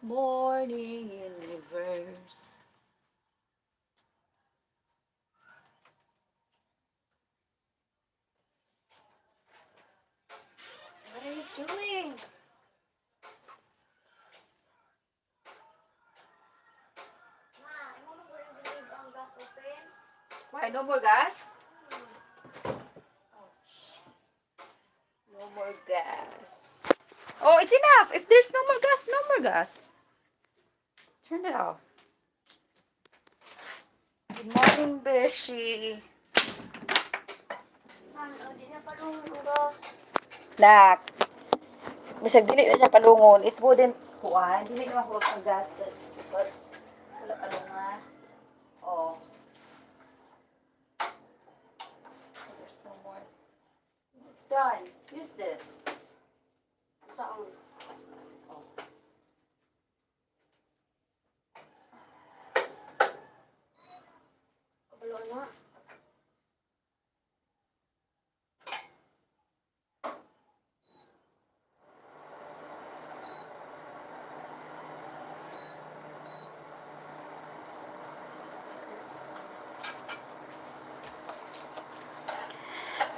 Morning universe. What are you doing? Ma, ano mo ko yung believe ang gas open? Why, no more gas? No more gas. Oh, it's enough. If there's no more gas, no more gas. Turn it off. Good morning, Beshi. Saan? O, di na pa nung gas. Nak, bisag dili na siya palungon. It wouldn't kuan. Dili na hold ang gas just because wala palungan. Oh. There's no more. It's done. Use this. Saan? Oh. Kabalo na.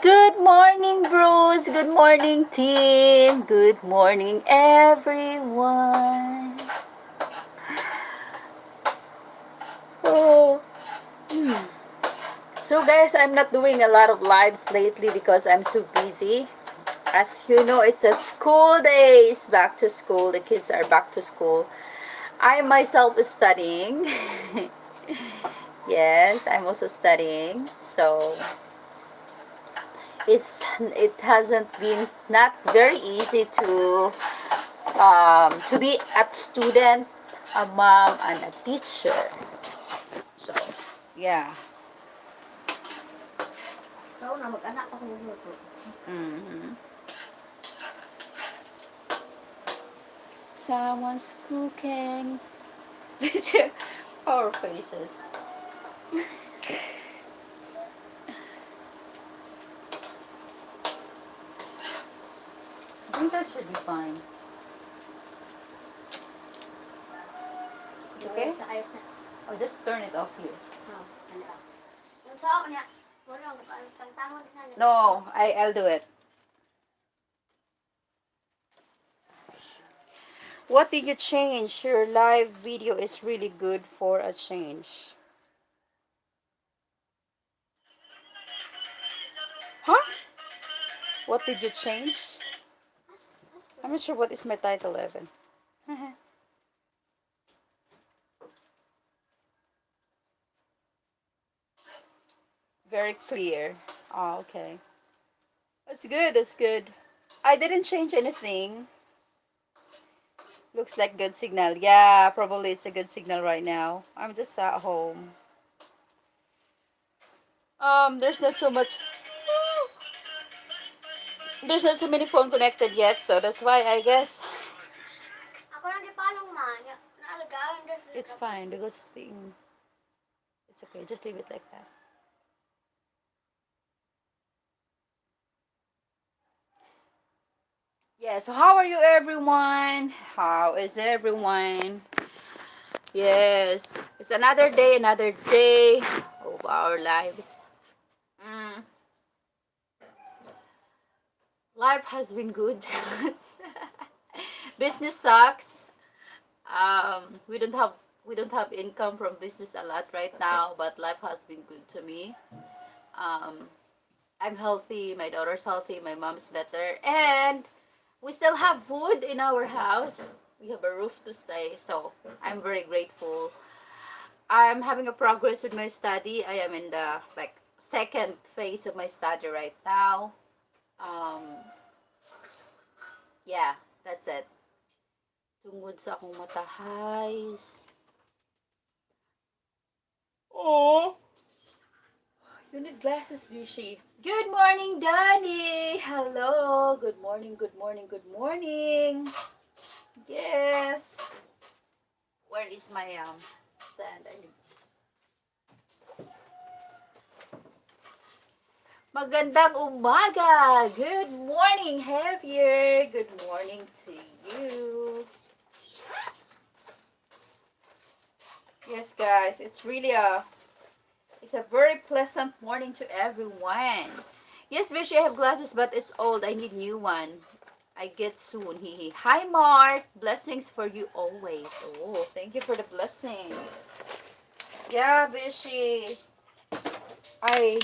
Good morning, Bruce. Good morning, team. Good morning, everyone. Oh. So, guys, I'm not doing a lot of lives lately because I'm so busy. As you know, it's a school days, back to school. The kids are back to school. I myself is studying. Yes, I'm also studying. So, it hasn't been not very easy to be a student, a mom, and a teacher. So yeah. So, na mag-anak ako ng luto. Mm-hmm. Someone's cooking. Our faces. I think that should be fine. Okay? Sa ayos na. I'll just turn it off here. Oh, ano ba? Yung sao niya. Wala, pagtangon na niya. No, I'll do it. What did you change? Your live video is really good for a change. Huh? What did you change? I'm not sure what is my title even. Very clear. Oh, okay. That's good, that's good. I didn't change anything. Looks like good signal. Yeah, probably it's a good signal right now. I'm just at home. There's not so much. There's not so many phone connected yet, so that's why I guess Ako lang gipalong man. Naalagaan just it's fine because it's being. It's okay. Just leave it like that. Yeah. So how are you, everyone? How is everyone? Yes, it's another day of our lives. Life has been good. Business sucks. We don't have income from business a lot right now, but life has been good to me. Um, I'm healthy. My daughter's healthy. My mom's better, and we still have food in our house. We have a roof to stay, so I'm very grateful. I'm having a progress with my study. I am in the second phase of my study right now. Um, yeah, that's it. Tungod sa akong matahais. Oh, you need glasses, Bishi. Good morning, Danny. Hello. Good morning, good morning, good morning. Yes. Where is my stand? Magandang umaga. Good morning, Javier. Good morning to you. Yes, guys, it's a very pleasant morning to everyone. Yes, Vishy, I have glasses, but it's old. I need new one. I get soon. Hee. Hi, Mark. Blessings for you always. Oh, thank you for the blessings. Yeah, Vishy. I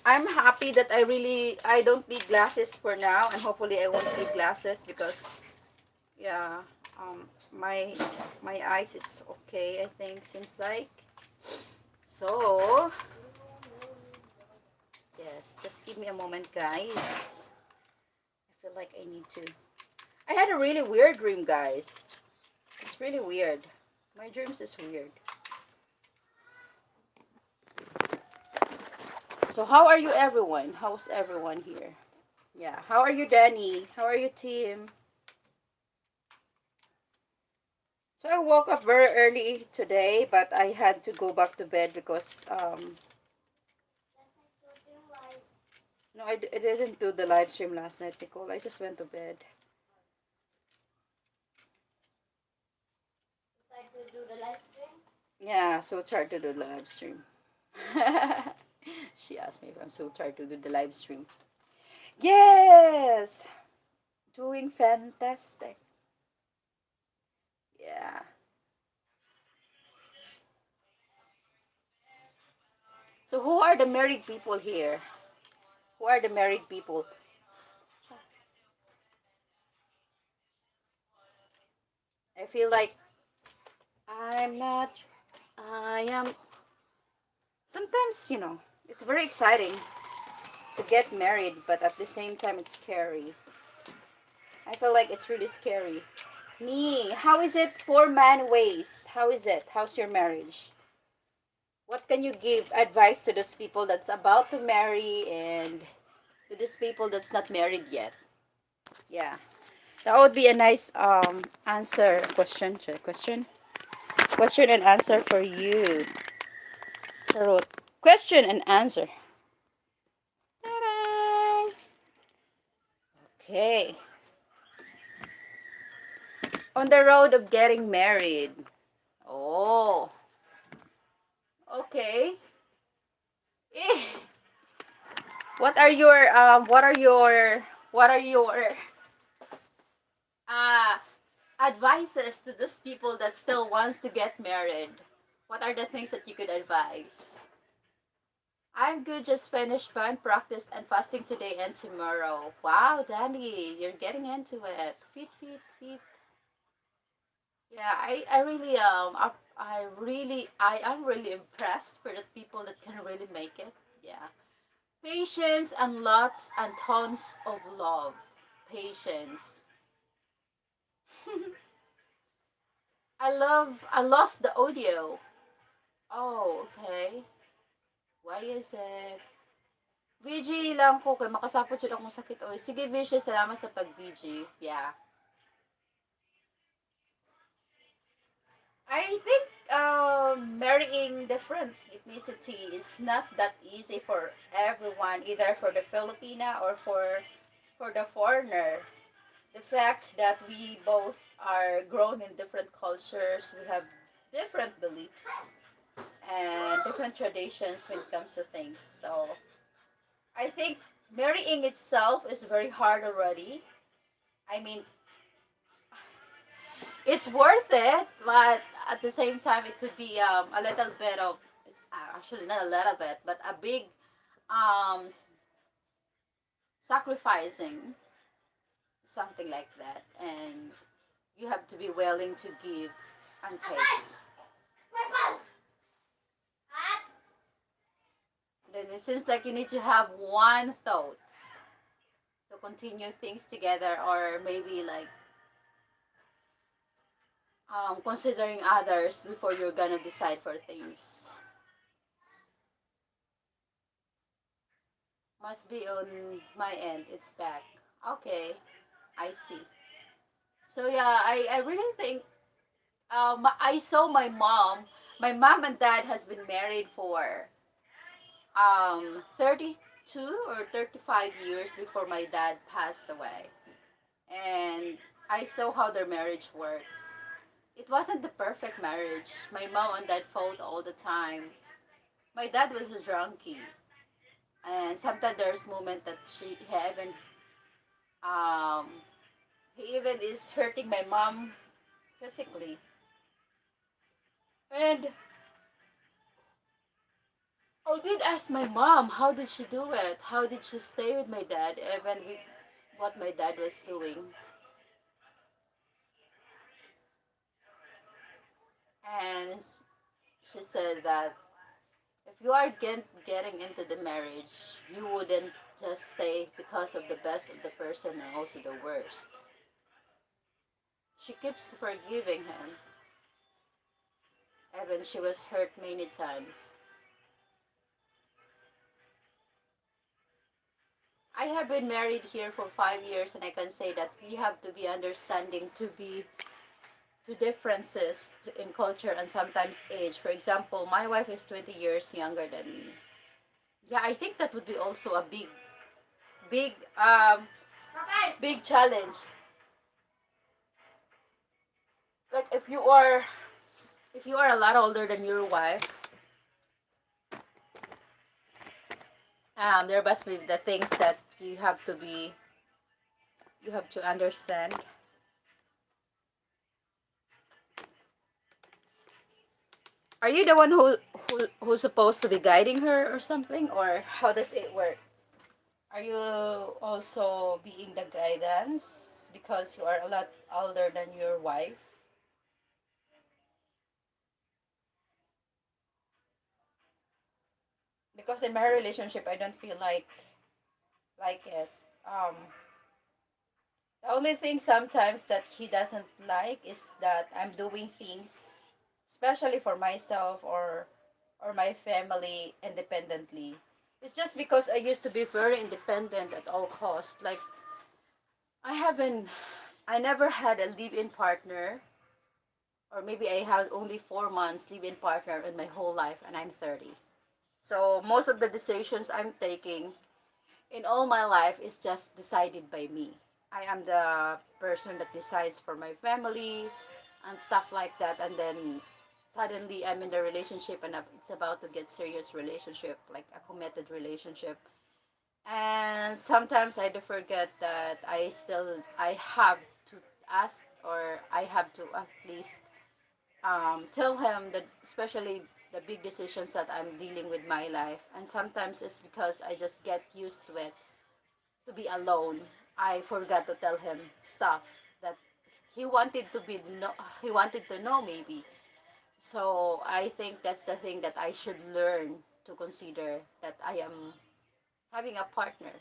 I'm happy that I don't need glasses for now, and hopefully I won't need glasses because yeah, my eyes is okay, I think, since like so. Yes, just give me a moment, guys. I feel like I need to. I had a really weird dream, guys. It's really weird. My dreams is weird. So how are you, everyone? How's everyone here? Yeah. How are you, Danny? How are you, Tim? So I woke up very early today, but I had to go back to bed because no, I didn't do the live stream last night, Nicole. I just went to bed. Like to do the live stream. Yeah, so tired to do the live stream. She asked me if I'm so tired to do the live stream. Yes, doing fantastic. Yeah. So who are the married people here? Who are the married people? I feel like I'm not. I am. Sometimes, it's very exciting to get married, but at the same time, it's scary. I feel like it's really scary. Me, how is it 4 man ways? How is it? How's your marriage? What can you give advice to those people that's about to marry and to those people that's not married yet? Yeah, that would be a nice answer question and answer for you. Tarot. Question and answer. Ta-da! Okay. On the road of getting married. Oh, okay. Eh, what are your uh advices to those people that still wants to get married? What are the things that you could advise? I'm good, just finished band practice and fasting today and tomorrow. Wow, Danny, you're getting into it. Fit. Yeah, I really I am really impressed for the people that can really make it. Yeah. Patience and lots and tons of love. Patience. I lost the audio. Oh, okay. Why is it? VG lang ko kay makasapot jud akong sakit oy. Sige, Vishy, salamat sa pag-VG. Yeah. I think marrying different ethnicity is not that easy for everyone, either for the Filipina or for the foreigner. The fact that we both are grown in different cultures, we have different beliefs and different traditions when it comes to things. So I think marrying itself is very hard already. I mean, it's worth it, but at the same time, it could be a little bit of, it's actually not a little bit, but a big um, sacrificing, something like that. And you have to be willing to give and take. Then it seems like you need to have one thoughts to continue things together, or maybe like considering others before you're gonna decide for things. Must be on my end. It's back. Okay, I see. So yeah, I really think I saw my mom. My mom and dad has been married for 32 or 35 years before my dad passed away. And I saw how their marriage worked. it wasn't the perfect marriage. My mom and dad fought all the time. My dad was a drunkie, and sometimes there's moment that um he even is hurting my mom physically. And I did ask my mom, how did she do it? How did she stay with my dad even with what my dad was doing? And she said that if you are getting into the marriage, you wouldn't just stay because of the best of the person and also the worst. She keeps forgiving him, even she was hurt many times. I have been married here for 5 years, and I can say that we have to be understanding to differences in culture and sometimes age. For example, my wife is 20 years younger than me. Yeah, I think that would be also a big, big challenge. Like if you are a lot older than your wife, there must be the things that you have to understand. Are you the one who's supposed to be guiding her or something, or how does it work? Are you also being the guidance because you are a lot older than your wife? Because in my relationship, I don't feel like it. Um, the only thing sometimes that he doesn't like is that I'm doing things, especially for myself or my family, independently. It's just because I used to be very independent at all costs. Like I haven't, I never had a live-in partner, or maybe I had only 4 months live-in partner in my whole life, and I'm 30. So most of the decisions I'm taking in all my life is just decided by me. I am the person that decides for my family and stuff like that, and then suddenly I'm in the relationship and it's about to get serious relationship, like a committed relationship. And sometimes I do forget that I have to ask, or I have to at least tell him that, especially the big decisions that I'm dealing with my life. And sometimes it's because I just get used to it, to be alone. I forgot to tell him stuff that he wanted to be no, he wanted to know maybe. So I think that's the thing that I should learn to consider, that I am having a partner.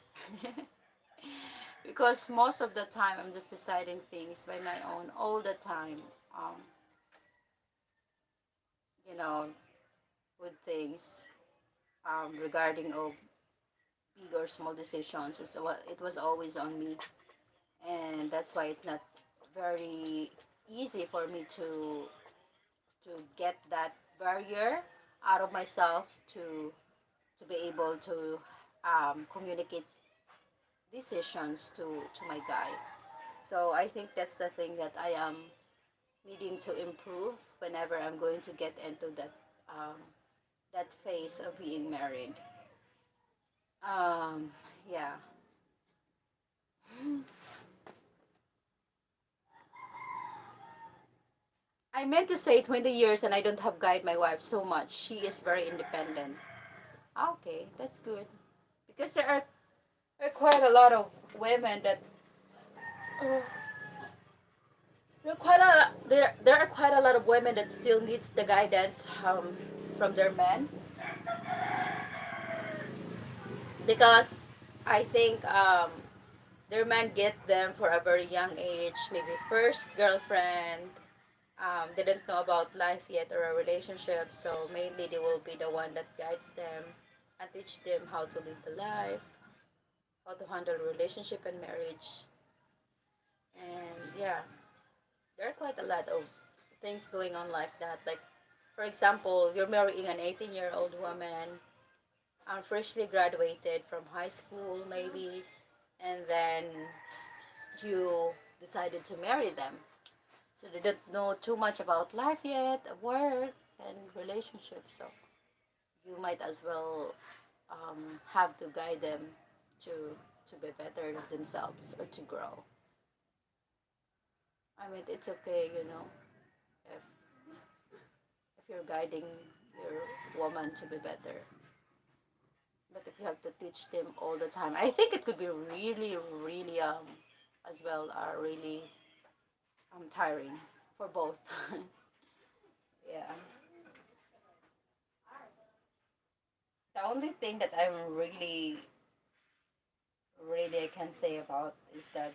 Because most of the time I'm just deciding things by my own all the time. Um, you know, with things regarding big or small decisions. It was always on me, and that's why it's not very easy for me to get that barrier out of myself to be able to communicate decisions to my guy. So I think that's the thing that I am needing to improve whenever I'm going to get into um, that phase of being married. Um, yeah. I meant to say 20 years, and I don't have guide my wife so much. She is very independent. Okay, that's good. Because there are quite a lot of women that uh, there are quite a lot of women that still needs the guidance from their men, because I think their men get them for a very young age, maybe first girlfriend, didn't know about life yet or a relationship, so mainly they will be the one that guides them and teach them how to live the life, how to handle relationship and marriage. And yeah, there are quite a lot of things going on like that. Like, for example, you're marrying an 18-year-old woman, freshly graduated from high school, maybe, and then you decided to marry them. So they don't know too much about life yet, work, and relationships. So you might as well have to guide them to be better themselves or to grow. I mean, it's okay, if you're guiding your woman to be better. But if you have to teach them all the time, I think it could be really, really as well really tiring for both. Yeah. The only thing that I'm really I can say about is that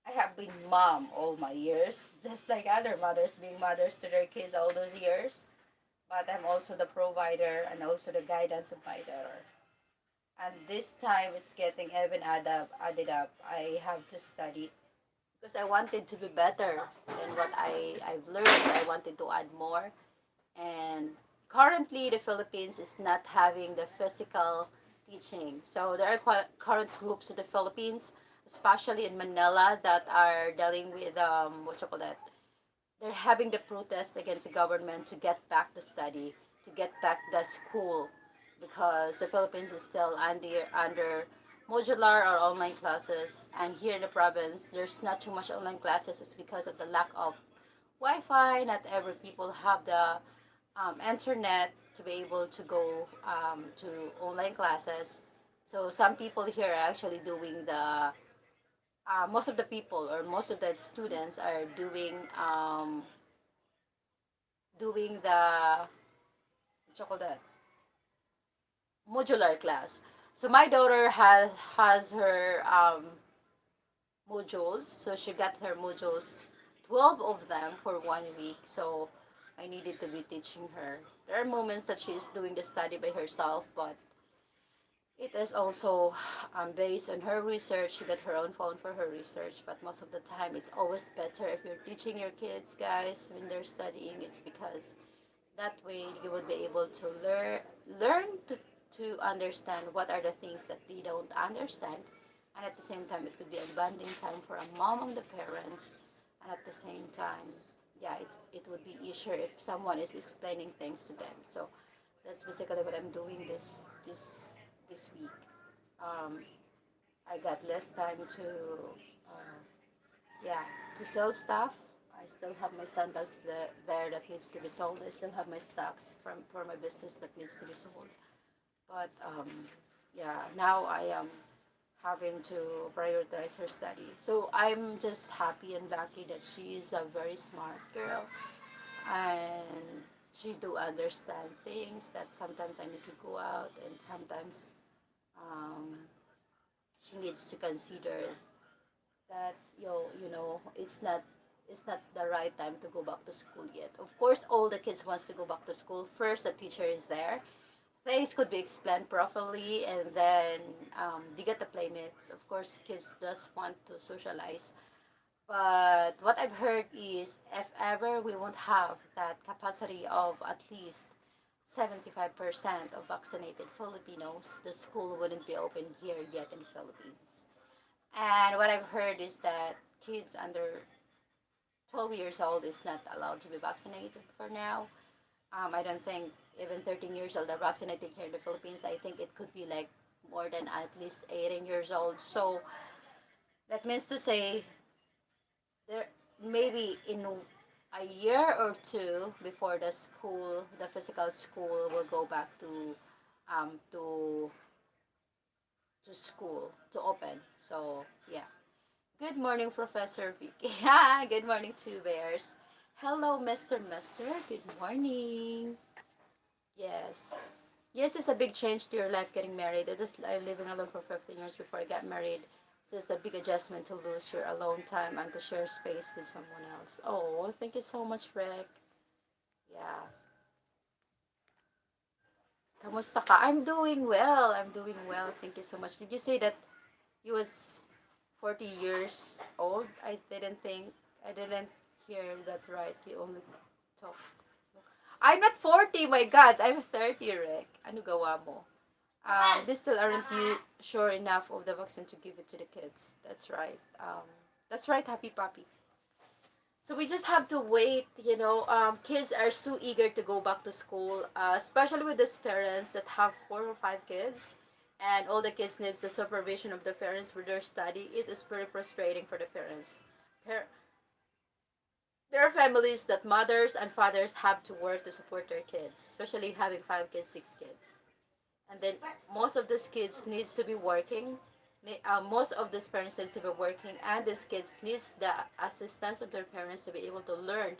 I have been mom all my years, just like other mothers being mothers to their kids all those years. But I'm also the provider and also the guidance of my daughter. And this time it's getting even added up. I have to study because I wanted to be better than what I've learned. I wanted to add more. And currently, the Philippines is not having the physical teaching. So there are current groups in the Philippines, especially in Manila, that are dealing with what you call that. They're having the protest against the government to get back the study, to get back the school, because the Philippines is still under modular or online classes. And here in the province, there's not too much online classes. It's because of the lack of Wi-Fi. Not every people have the internet to be able to go to online classes. So some people here are actually doing the most of the people or most of the students are doing the chocolate modular class. So my daughter has her modules. So she got her modules, 12 of them for 1 week. So I needed to be teaching her. There are moments that she is doing the study by herself, but it is also based on her research. She got her own phone for her research, but most of the time, it's always better if you're teaching your kids, guys, when they're studying. It's because that way you would be able to learn to understand what are the things that they don't understand, and at the same time, it could be a bonding time for a mom and the parents, and at the same time, yeah, it would be easier if someone is explaining things to them. So that's basically what I'm doing this week. Um, I got less time to yeah to sell stuff. I still have my sandals there that needs to be sold. I still have my stocks from for my business that needs to be sold. But yeah, now I am having to prioritize her study. So I'm just happy and lucky that she is a very smart girl and she do understand things that sometimes I need to go out and sometimes um, she needs to consider that it's not the right time to go back to school yet. Of course, all the kids wants to go back to school. First, the teacher is there. Things could be explained properly, and then they get the playmates. Of course, kids does want to socialize. But what I've heard is if ever we won't have that capacity of at least 75% of vaccinated Filipinos, the school wouldn't be open here yet in the Philippines. And what I've heard is that kids under 12 years old is not allowed to be vaccinated for now. I don't think even 13 years old are vaccinated here in the Philippines. I think it could be like more than at least 18 years old. So that means to say there maybe in a year or two before the physical school will go back to um, to school to open. So yeah. Good morning, Professor Vicky. Yeah, good morning, Two Bears. Hello, Mr. Mister. Good morning. Yes. Yes, it's a big change to your life getting married. I'm living alone for 15 years before I got married. So it's a big adjustment to lose your alone time and to share space with someone else. Oh, thank you so much, Rick. Yeah. Kamusta ka? I'm doing well. I'm doing well. Thank you so much. Did you say that you was 40 years old? I didn't hear that right. You only talk. I'm not 40, my God. I'm 30, Rick. Ano gawa mo? They still aren't you sure enough of the vaccine to give it to the kids. That's right. That's right, Happy Puppy. So we just have to wait, kids are so eager to go back to school, especially with these parents that have 4 or 5 kids, and all the kids needs the supervision of the parents with their study. It is very frustrating for the parents. There are families that mothers and fathers have to work to support their kids, especially having 5 kids, 6 kids, and then most of these kids needs to be working. Most of these parents needs to be working, and these kids needs the assistance of their parents to be able to learn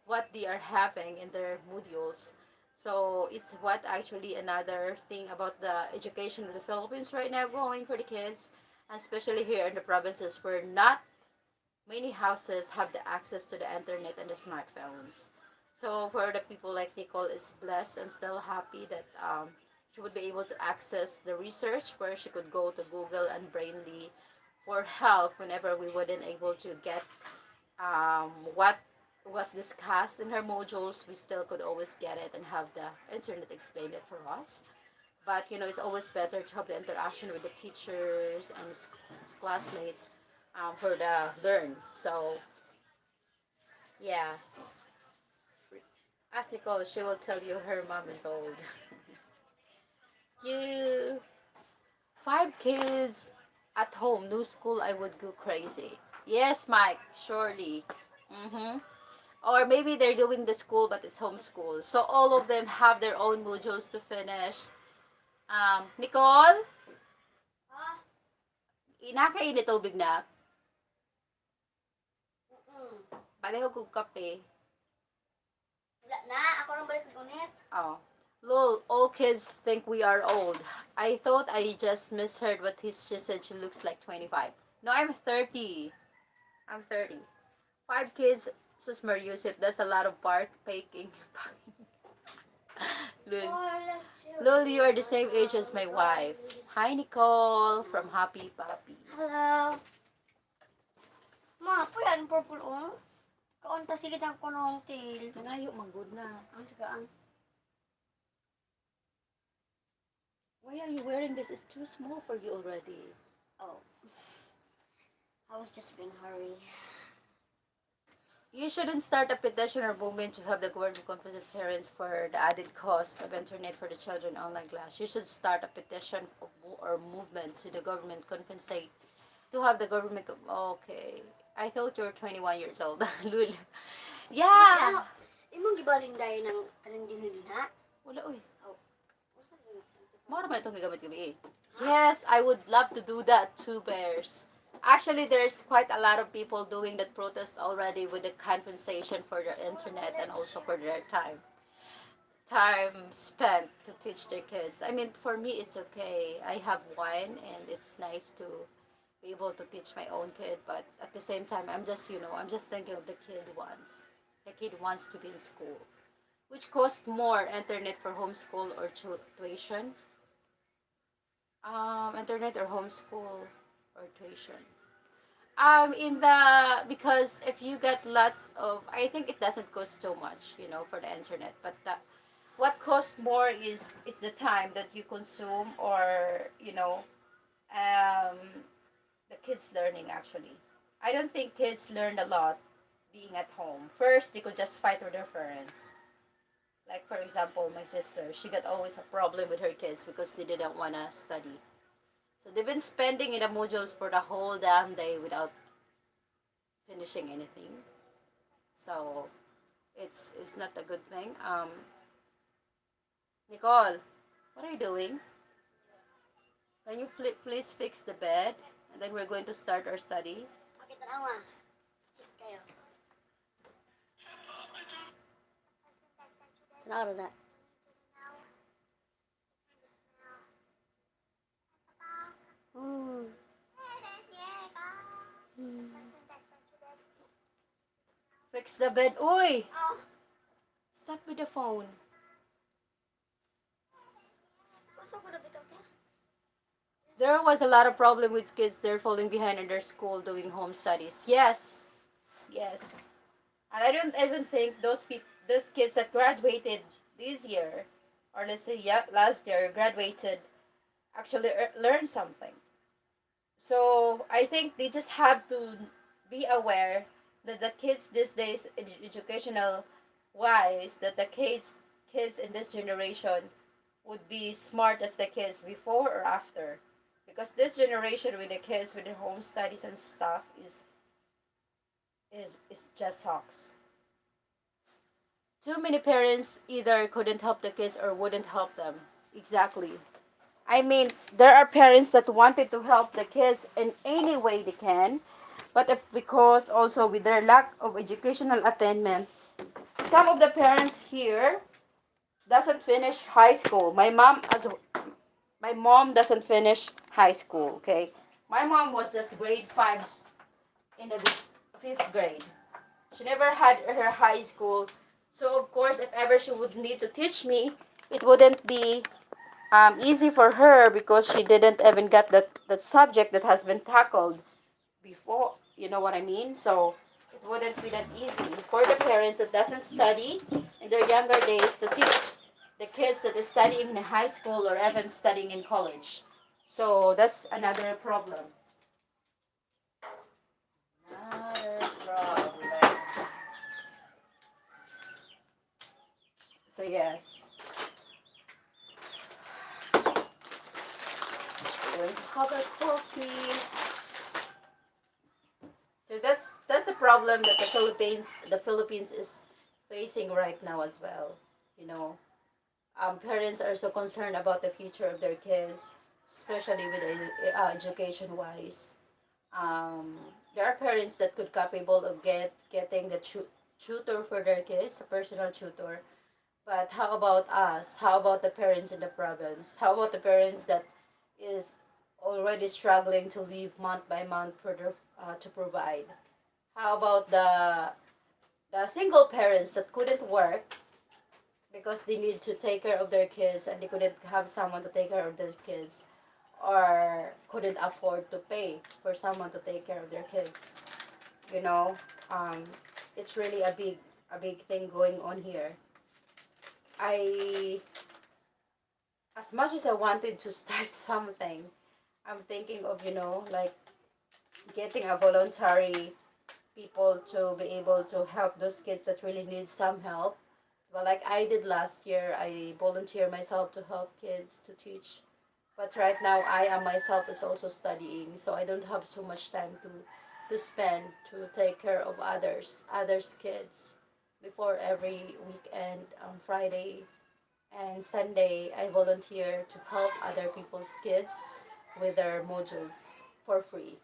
what they are having in their modules. So it's what actually another thing about the education of the Philippines right now going for the kids, especially here in the provinces where not many houses have the access to the internet and the smartphones. So for the people like Nicole is blessed and still happy that she would be able to access the research where she could go to Google and Brainly for help whenever we wouldn't able to get what was discussed in her modules. We still could always get it and have the internet explain it for us. But it's always better to have the interaction with the teachers and classmates for the learn. So yeah, ask Nicole. She will tell you her mom is old. You 5 kids at home, no school. I would go crazy. Yes, Mike. Surely. Mm-hmm. Or maybe they're doing the school, but it's homeschool. So all of them have their own modules to finish. Nicole, Ha? inakainit tubig na. Mm-mm. Pareho kong kape. Wala na. Ako lang balik ulit. Oh. Lol, all kids think we are old. I thought I just misheard what she said she looks like 25. No, I'm 30. I'm 30. 5 kids, Sus Mariusip, that's a lot of bark baking. Lul. Lul, you are the same age as my wife. Hi, Nicole from Happy Papi. Hello. Ma, po yan, purple oh. Kaunta sige ang kunong tail. Nangayo, manggod na. Ang tigaan. Why are you wearing this? It's too small for you already. Oh. I was just being hurry. You shouldn't start a petition or movement to have the government compensate parents for the added cost of internet for the children online class. You should start a petition or movement to the government compensate to have the government. Okay. I thought you were 21 years old. Lul. Kasi Yeah. ano, imong gibaling dahil ng kanang dinhilin ha? Wala, uy. Oh. Mora man itong gagamit gabi eh. Yes, I would love to do that too, Bears. Actually, there's quite a lot of people doing that protest already with the compensation for their internet and also for their time spent to teach their kids. I mean, for me, it's okay. I have one, and it's nice to be able to teach my own kid. But at the same time, I'm just thinking of the kid wants. The kid wants to be in school, which costs more internet for homeschool or tuition. Internet or homeschool or tuition. In the because if you get lots of, I think it doesn't cost so much, for the internet. But what costs more is it's the time that you consume, or um, the kids learning actually. I don't think kids learned a lot being at home. First, they could just fight with their parents. Like for example, my sister, she got always a problem with her kids because they didn't wanna study. So they've been spending in the modules for the whole damn day without finishing anything. So it's not a good thing. Nicole, what are you doing? Can you please fix the bed, and then we're going to start our study. Okay, tanawa. Kayo. Tanawa na. Hmm. Fix the bed. Uy! Oh. Stop with the phone. Gusto ko na bitaw to. There was a lot of problem with kids. They're falling behind in their school doing home studies. Yes. Yes. And I don't even think those kids that graduated this year, or let's say last year, graduated, actually learned something. So I think they just have to be aware the kids these days, educational wise, that the kids in this generation would be smart as the kids before or after, because this generation with the kids with their home studies and stuff is just sucks. Too many parents either couldn't help the kids or wouldn't help them. Exactly. I mean, there are parents that wanted to help the kids in any way they can, but if, because also with their lack of educational attainment, some of the parents here doesn't finish high school. My mom doesn't finish high school. Okay, my mom was just grade 5 in the 5th grade. She never had her high school, so of course, if ever she would need to teach me, it wouldn't be easy for her because she didn't even get that subject that has been tackled before. You know what I mean? So it wouldn't be that easy for the parents that doesn't study in their younger days to teach the kids that is studying in high school or even studying in college. So that's another problem. Another problem. So yes, we'll have a coffee. So that's the problem that the Philippines is facing right now as well. You know, parents are so concerned about the future of their kids, especially with education wise. Um, there are parents that could capable of getting the tutor for their kids, a personal tutor. But how about us? How about the parents in the province? How about the parents that is already struggling to live month by month for their to provide? How about the single parents that couldn't work because they need to take care of their kids and they couldn't have someone to take care of their kids, or couldn't afford to pay for someone to take care of their kids? You know, um, it's really a big thing going on here. I as much as I wanted to start something, I'm thinking of, like getting a voluntary people to be able to help those kids that really need some help. Well, like I did last year, I volunteer myself to help kids to teach. But right now, I am myself is also studying, so I don't have so much time to spend to take care of others' kids. Before every weekend, Friday and Sunday, I volunteer to help other people's kids with their modules for free.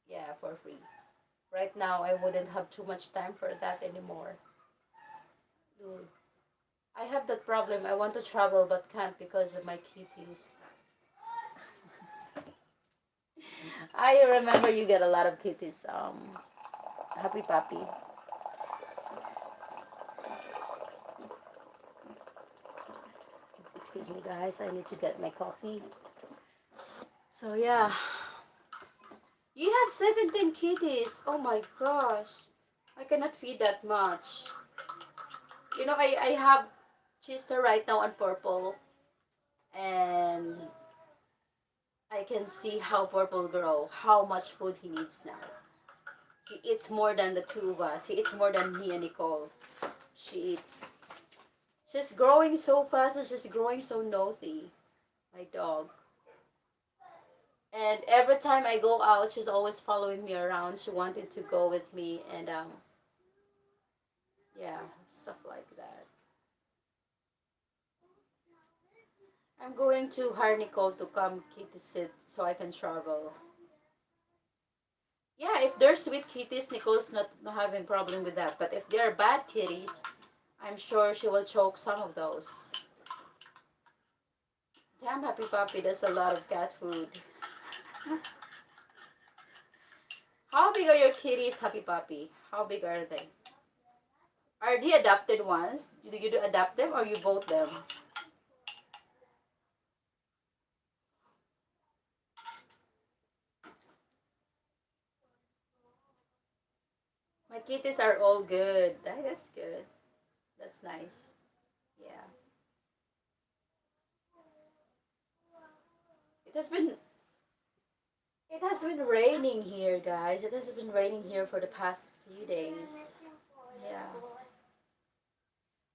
Yeah, for free. Right now, I wouldn't have too much time for that anymore. Mm. I have that problem. I want to travel but can't because of my kitties. I remember you get a lot of kitties. Happy puppy. Excuse me, guys. I need to get my coffee. So yeah, you have 17 kitties. Oh my gosh, I cannot feed that much. I have Chester right now on purple, and I can see how purple grow, how much food he needs now. He eats more than the two of us. He eats more than me and Nicole. She eats. She's growing so fast and she's growing so naughty. My dog. And every time I go out, she's always following me around. She wanted to go with me, and yeah, stuff like that. I'm going to hire Nicole to come kitty sit so I can travel. Yeah, if they're sweet kitties, Nicole's not having problem with that. But if they're bad kitties, I'm sure she will choke some of those. Damn, Happy Puppy, that's a lot of cat food. How big are your kitties, Happy Puppy? How big are they? Are they adopted ones? Do you adopt them or you vote them? My kitties are all good. That's good. That's nice. Yeah. It has been It has been raining here, guys. It has been raining here for the past few days. Yeah.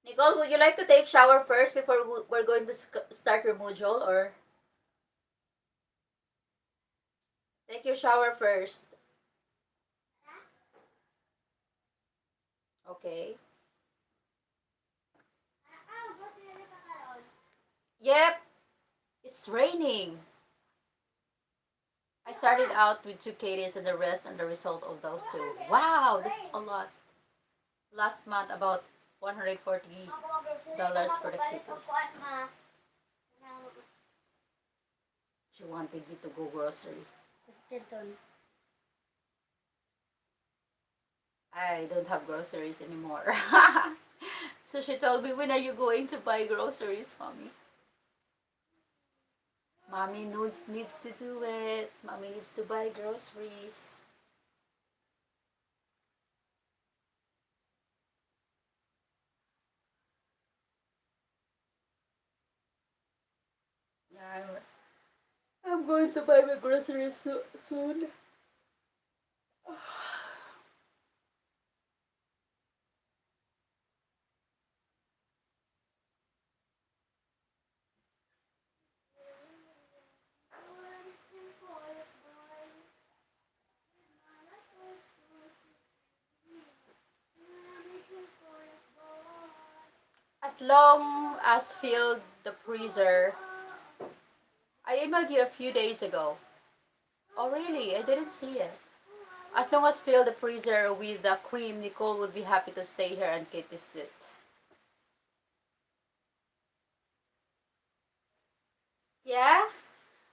Nicole, would you like to take shower first before we're going to start your module, or take your shower first? Okay. Yep, it's raining. I started out with two Katie's and the rest and the result of those two. Wow, that's a lot. Last month, about $140 for the Katie's. She wanted me to go grocery. I don't have groceries anymore. So she told me, when are you going to buy groceries, mommy? Mommy needs to do it. Mommy needs to buy groceries. Yeah, I'm going to buy my groceries soon. As long as filled the freezer. I emailed you a few days ago. Oh really? I didn't see it. As long as fill the freezer with the cream, Nicole would be happy to stay here and get this it. Yeah?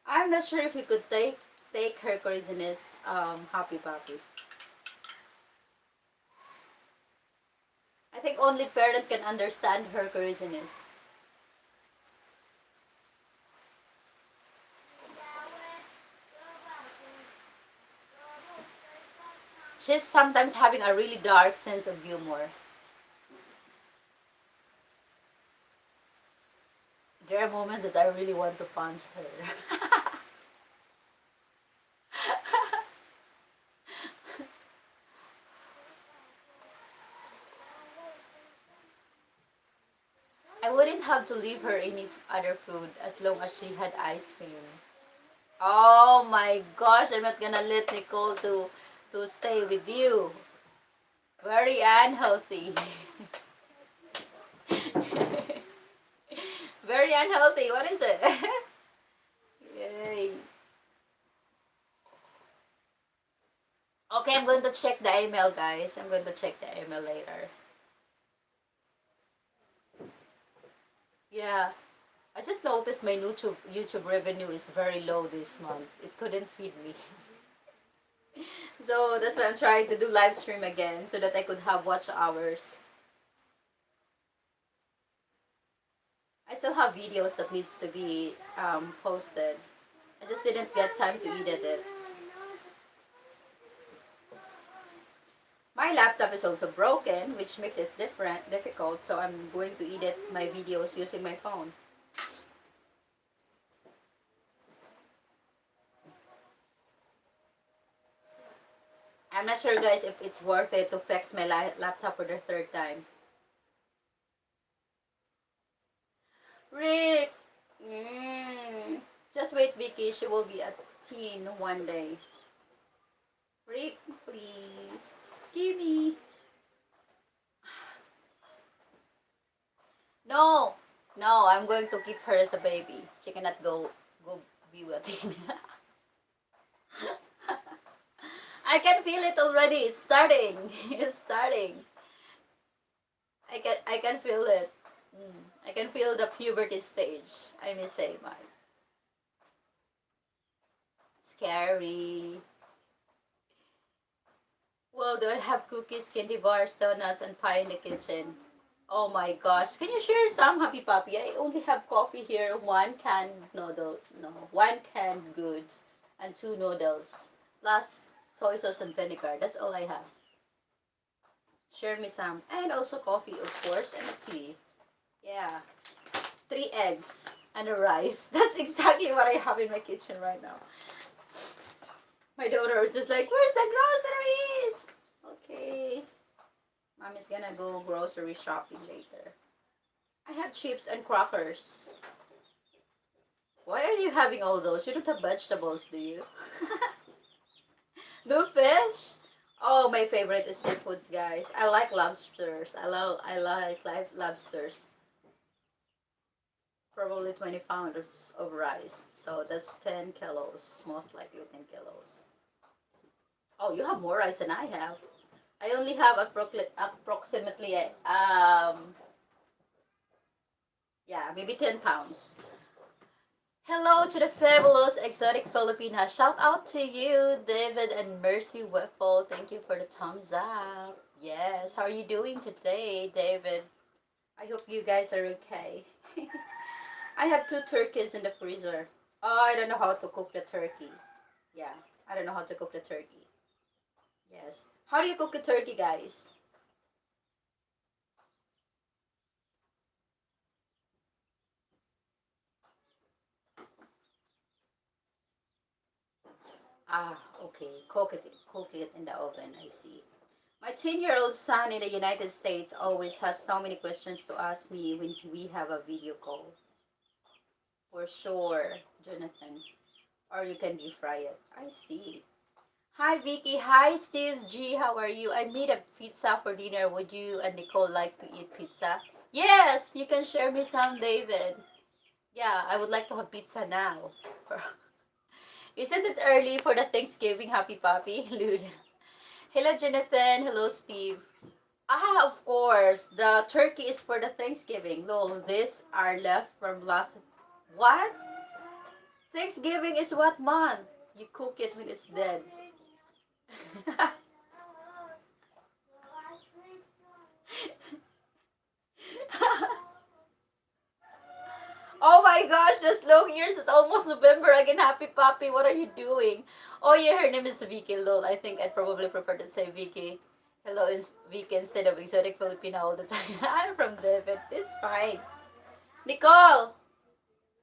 I'm not sure if we could take her craziness happy puppy. I think only parent can understand her craziness. She's sometimes having a really dark sense of humor. There are moments that I really want to punch her. I wouldn't have to leave her any other food as long as she had ice cream. Oh my gosh, I'm not gonna let Nicole to stay with you. Very unhealthy. Very unhealthy. What is it? Yay. Okay, I'm going to check the email, guys. I'm going to check the email later. Yeah. I just noticed my YouTube revenue is very low this month. It couldn't feed me. So that's why I'm trying to do live stream again so that I could have watch hours. I still have videos that needs to be posted. I just didn't get time to edit it. My laptop is also broken, which makes it difficult, so I'm going to edit my videos using my phone. I'm not sure, guys, if it's worth it to fix my laptop for the third time. Rick! Just wait, Vicky. She will be a teen one day. Rick, please. Gimme. No! No, I'm going to keep her as a baby. She cannot go be with a teen. I can feel it already. It's starting. It's starting. I can feel it. I can feel the puberty stage. I may say, Mike. Scary. Well, do I have cookies, candy bars, donuts, and pie in the kitchen? Oh my gosh. Can you share some, Happy Puppy? I only have coffee here, one canned noodle, no, one canned goods, and two noodles, plus soy sauce and vinegar. That's all I have. Share me some. And also coffee, of course, and a tea. Yeah. 3 eggs and a rice. That's exactly what I have in my kitchen right now. My daughter was just like, "Where's the groceries?" Okay, mom is gonna go grocery shopping later. I have chips and crackers. Why are you having all those? You don't have vegetables, do you? No fish? Oh, my favorite is seafoods, guys. I like lobsters. I like live lobsters. Probably 20 pounds of rice. So that's 10 kilos. Most likely 10 kilos. Oh, you have more rice than I have. I only have approximately, yeah, maybe 10 pounds. Hello to the fabulous exotic Filipina. Shout out to you, David and Mercy Whipple. Thank you for the thumbs up. Yes, how are you doing today, David? I hope you guys are okay. I have two turkeys in the freezer. Oh, I don't know how to cook the turkey. Yeah, I don't know how to cook the turkey. Yes. How do you cook a turkey, guys? Ah, okay. Cook it in the oven. I see. My 10-year-old son in the United States always has so many questions to ask me when we have a video call. For sure, Jonathan. Or you can deep fry it. I see. Hi, Vicky. Hi, Steve G. How are you? I made a pizza for dinner. Would you and Nicole like to eat pizza? Yes, you can share me some, David. Yeah, I would like to have pizza now. Isn't it early for the Thanksgiving Happy Puppy? Lud. Hello, Jonathan. Hello, Steve. Ah, of course. The turkey is for the Thanksgiving. Lol, these are left from last... What? Thanksgiving is what month? You cook it when it's dead. Oh my gosh, the slow years. It's almost November again. Happy Puppy. What are you doing? Oh yeah, her name is Vicky. Lol, I think I'd probably prefer to say Vicky. Hello, Vicky instead of exotic Filipina all the time. I'm from David. It's fine. Nicole,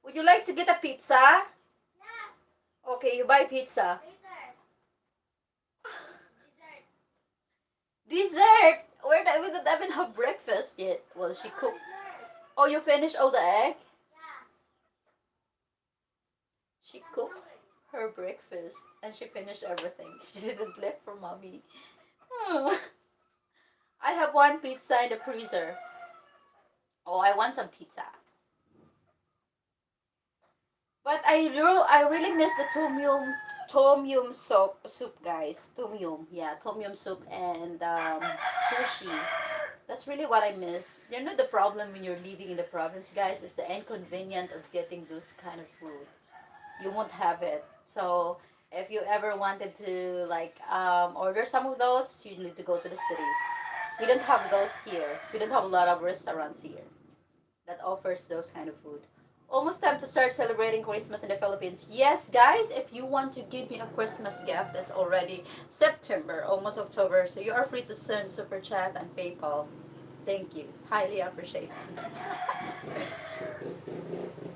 would you like to get a pizza? Okay, you buy pizza. Dessert? We don't even have breakfast yet. Well, she cooked. Oh, you finished all the egg? She cooked her breakfast and she finished everything. She didn't leave for mommy. Oh. I have one pizza in the freezer. Oh, I want some pizza. But I really miss the tom yum soup, guys. Tom yum, yeah, tom yum soup and sushi. That's really what I miss. You know the problem when you're living in the province, guys, is the inconvenience of getting those kind of food. You won't have it. So if you ever wanted to like order some of those, you need to go to the city. We don't have those here. We don't have a lot of restaurants here that offers those kind of food. Almost time to start celebrating Christmas in the Philippines. Yes, guys, if you want to give me a Christmas gift, it's already September, almost October, so you are free to send super chat and PayPal. Thank you. Highly appreciate it.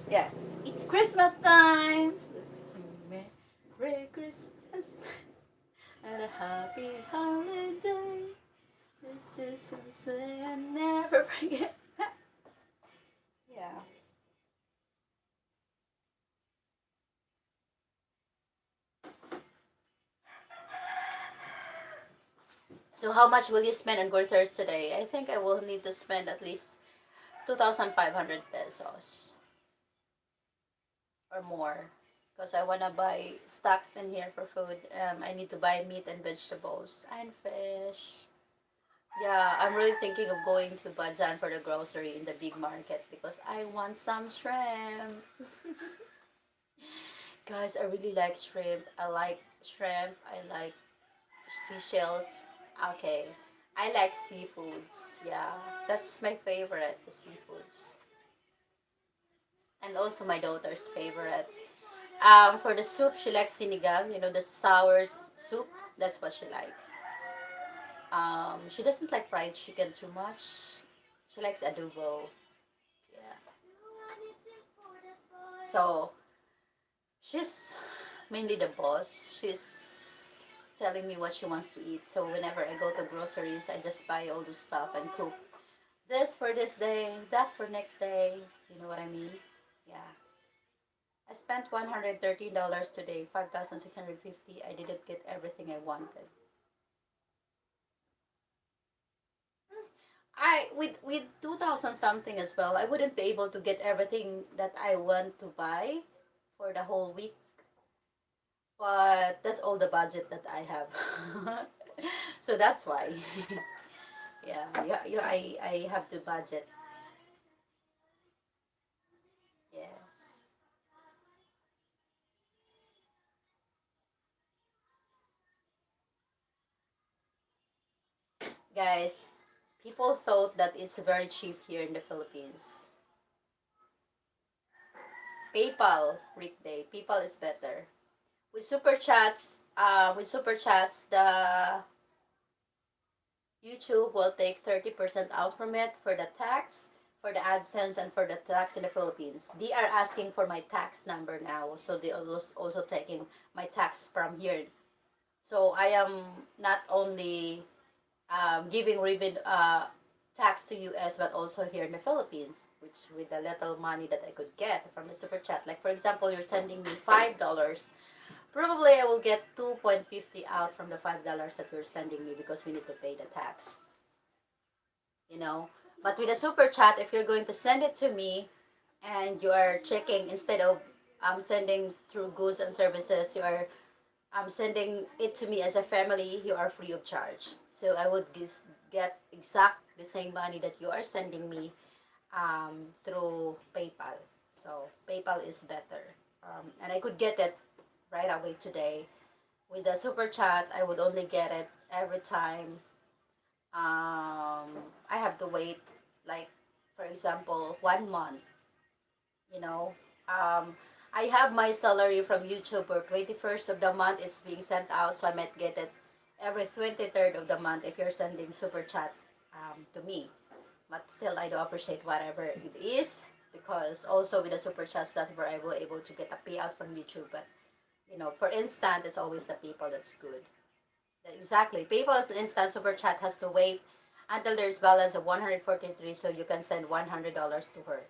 Yeah. It's Christmas time. Let's sing Merry Christmas and a happy holiday. This is something I never forget. Yeah. So how much will you spend on groceries today? I think I will need to spend at least 2,500 pesos or more because I want to buy stocks in here for food. I need to buy meat and vegetables and fish. Yeah, I'm really thinking of going to Bajan for the grocery in the big market because I want some shrimp. Guys, I really like shrimp. I like shrimp. I like seashells. Okay. I like seafoods. Yeah, that's my favorite, the seafoods. And also my daughter's favorite. For the soup, she likes sinigang. You know, the sour soup. That's what she likes. She doesn't like fried chicken too much. She likes adobo. Yeah. So she's mainly the boss. She's telling me what she wants to eat. So whenever I go to groceries, I just buy all the stuff and cook this for this day, that for next day. You know what I mean? Yeah. I spent $113 today, 5,650. I didn't get everything I wanted. I with 2,000 something as well, I wouldn't be able to get everything that I want to buy for the whole week. But that's all the budget that I have. So that's why. I have to budget. Yes. Guys, people thought that it's very cheap here in the Philippines. PayPal, weekday. PayPal is better. With super chats, the YouTube will take 30% out from it for the tax, for the AdSense, and for the tax in the Philippines. They are asking for my tax number now, so they are also taking my tax from here. So I am not only giving tax to US, but also here in the Philippines, which with the little money that I could get from the super chat. Like for example, you're sending me $5. Probably I will get 2.50 out from the $5 that you're sending me because we need to pay the tax. You know. But with a super chat, if you're going to send it to me and you are checking instead of sending through goods and services, you are sending it to me as a family, you are free of charge. So I would get exact the same money that you are sending me through PayPal. So PayPal is better. And I could get it right away today. With the super chat, I would only get it every time I have to wait, like, for example, 1 month, you know. Um, I have my salary from YouTube for 21st of the month is being sent out, so I might get it every 23rd of the month if you're sending super chat to me. But still, I do appreciate whatever it is because also with the super chats that we're able to get a payout from YouTube. But for instant, it's always the people that's good. Exactly. PayPal's instant super chat has to wait until there's balance of 143 so you can send $100 to her.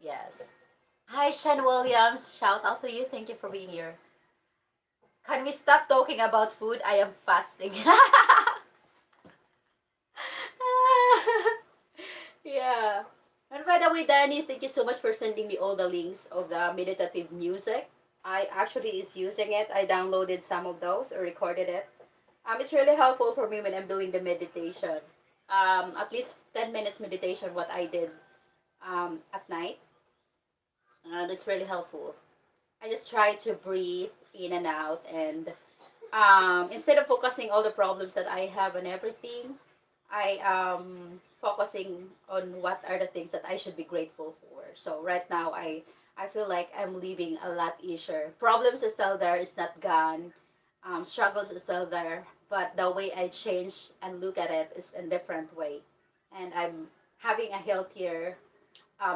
Yes. Hi, Shan Williams. Shout out to you. Thank you for being here. Can we stop talking about food? I am fasting. Yeah. And by the way, Danny, thank you so much for sending me all the links of the meditative music. I actually is using it. I downloaded some of those or recorded it. It's really helpful for me when I'm doing the meditation. At least 10 minutes meditation, what I did at night. And it's really helpful. I just try to breathe in and out, and instead of focusing all the problems that I have and everything, I focusing on what are the things that I should be grateful for. So right now, I feel like I'm living a lot easier. Problems is still there, it's not gone. Struggles is still there, but the way I change and look at it is a different way, and I'm having a healthier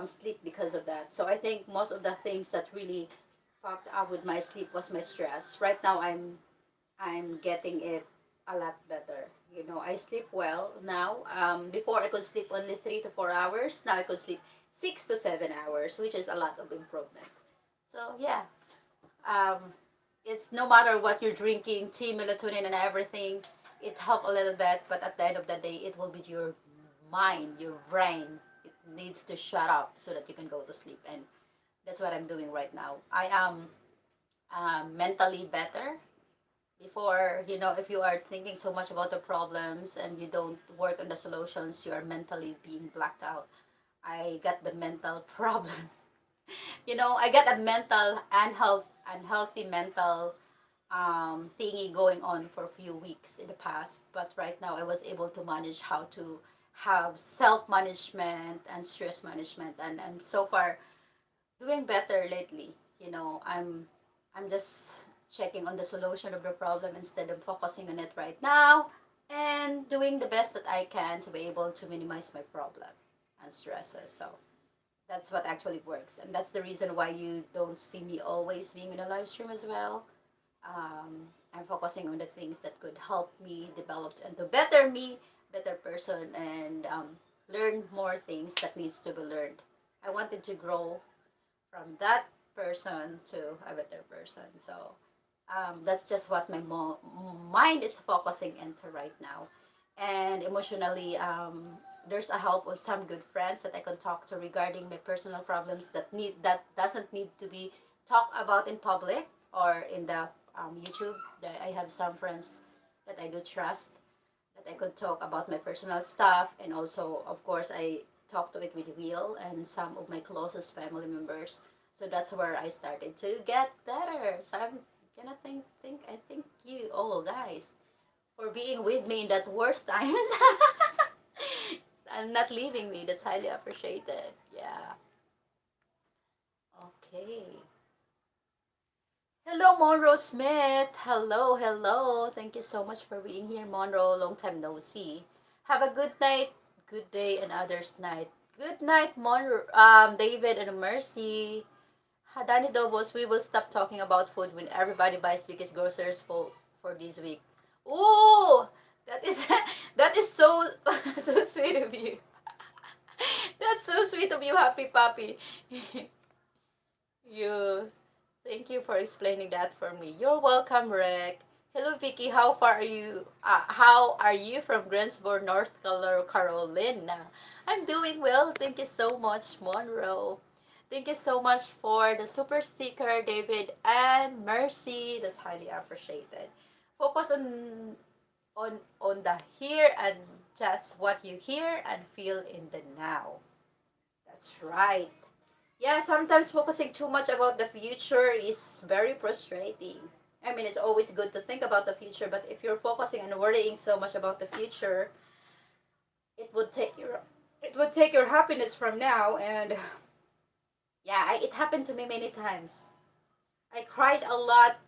sleep because of that. So I think most of the things that really fucked up with my sleep was my stress. Right now, I'm getting it a lot better. I sleep well now. Before I could sleep only 3 to 4 hours. Now I could sleep 6 to 7 hours, which is a lot of improvement. So yeah, um, it's no matter what you're drinking, tea, melatonin, and everything, it help a little bit. But at the end of the day, it will be your mind, your brain. It needs to shut up so that you can go to sleep, and that's what I'm doing right now. I am mentally better before. If you are thinking so much about the problems and you don't work on the solutions, you are mentally being blacked out. I got the mental problem. I got a mental unhealthy mental thingy going on for a few weeks in the past, but right now I was able to manage how to have self-management and stress management, and I'm so far doing better lately. I'm just checking on the solution of the problem instead of focusing on it right now, and doing the best that I can to be able to minimize my problem and stresses. So that's what actually works, and that's the reason why you don't see me always being in a live stream as well. I'm focusing on the things that could help me develop into better me, better person, and learn more things that needs to be learned. I wanted to grow from that person to a better person. So that's just what my mind is focusing into right now. And emotionally, there's a help of some good friends that I can talk to regarding my personal problems that doesn't need to be talked about in public or in the YouTube. I have some friends that I do trust that I could talk about my personal stuff, and also, of course, I talk to it with Will and some of my closest family members. So that's where I started to get better. So I'm gonna I thank you all guys for being with me in that worst times and not leaving me. That's highly appreciated. Yeah. Okay. Hello, Monroe Smith. Hello, hello. Thank you so much for being here, Monroe. Long time no see. Have a good night, good day, and others night. Good night, Monroe, David and Mercy. Danny Dobos, we will stop talking about food when everybody buys biggest groceries for this week. Ooh, that is that is so so sweet of you. That's so sweet of you, Happy Puppy. you Thank you for explaining that for me. You're welcome, Rick. Hello, Vicky. How far are you? How are you from Greensboro, North Carolina? I'm doing well. Thank you so much, Monroe. Thank you so much for the super sticker, David and Mercy. That's highly appreciated. Focus on the here and just what you hear and feel in the now. That's right. Yeah, sometimes focusing too much about the future is very frustrating. I mean, it's always good to think about the future, but if you're focusing and worrying so much about the future, it would take your happiness from now. And yeah, it happened to me many times. I cried a lot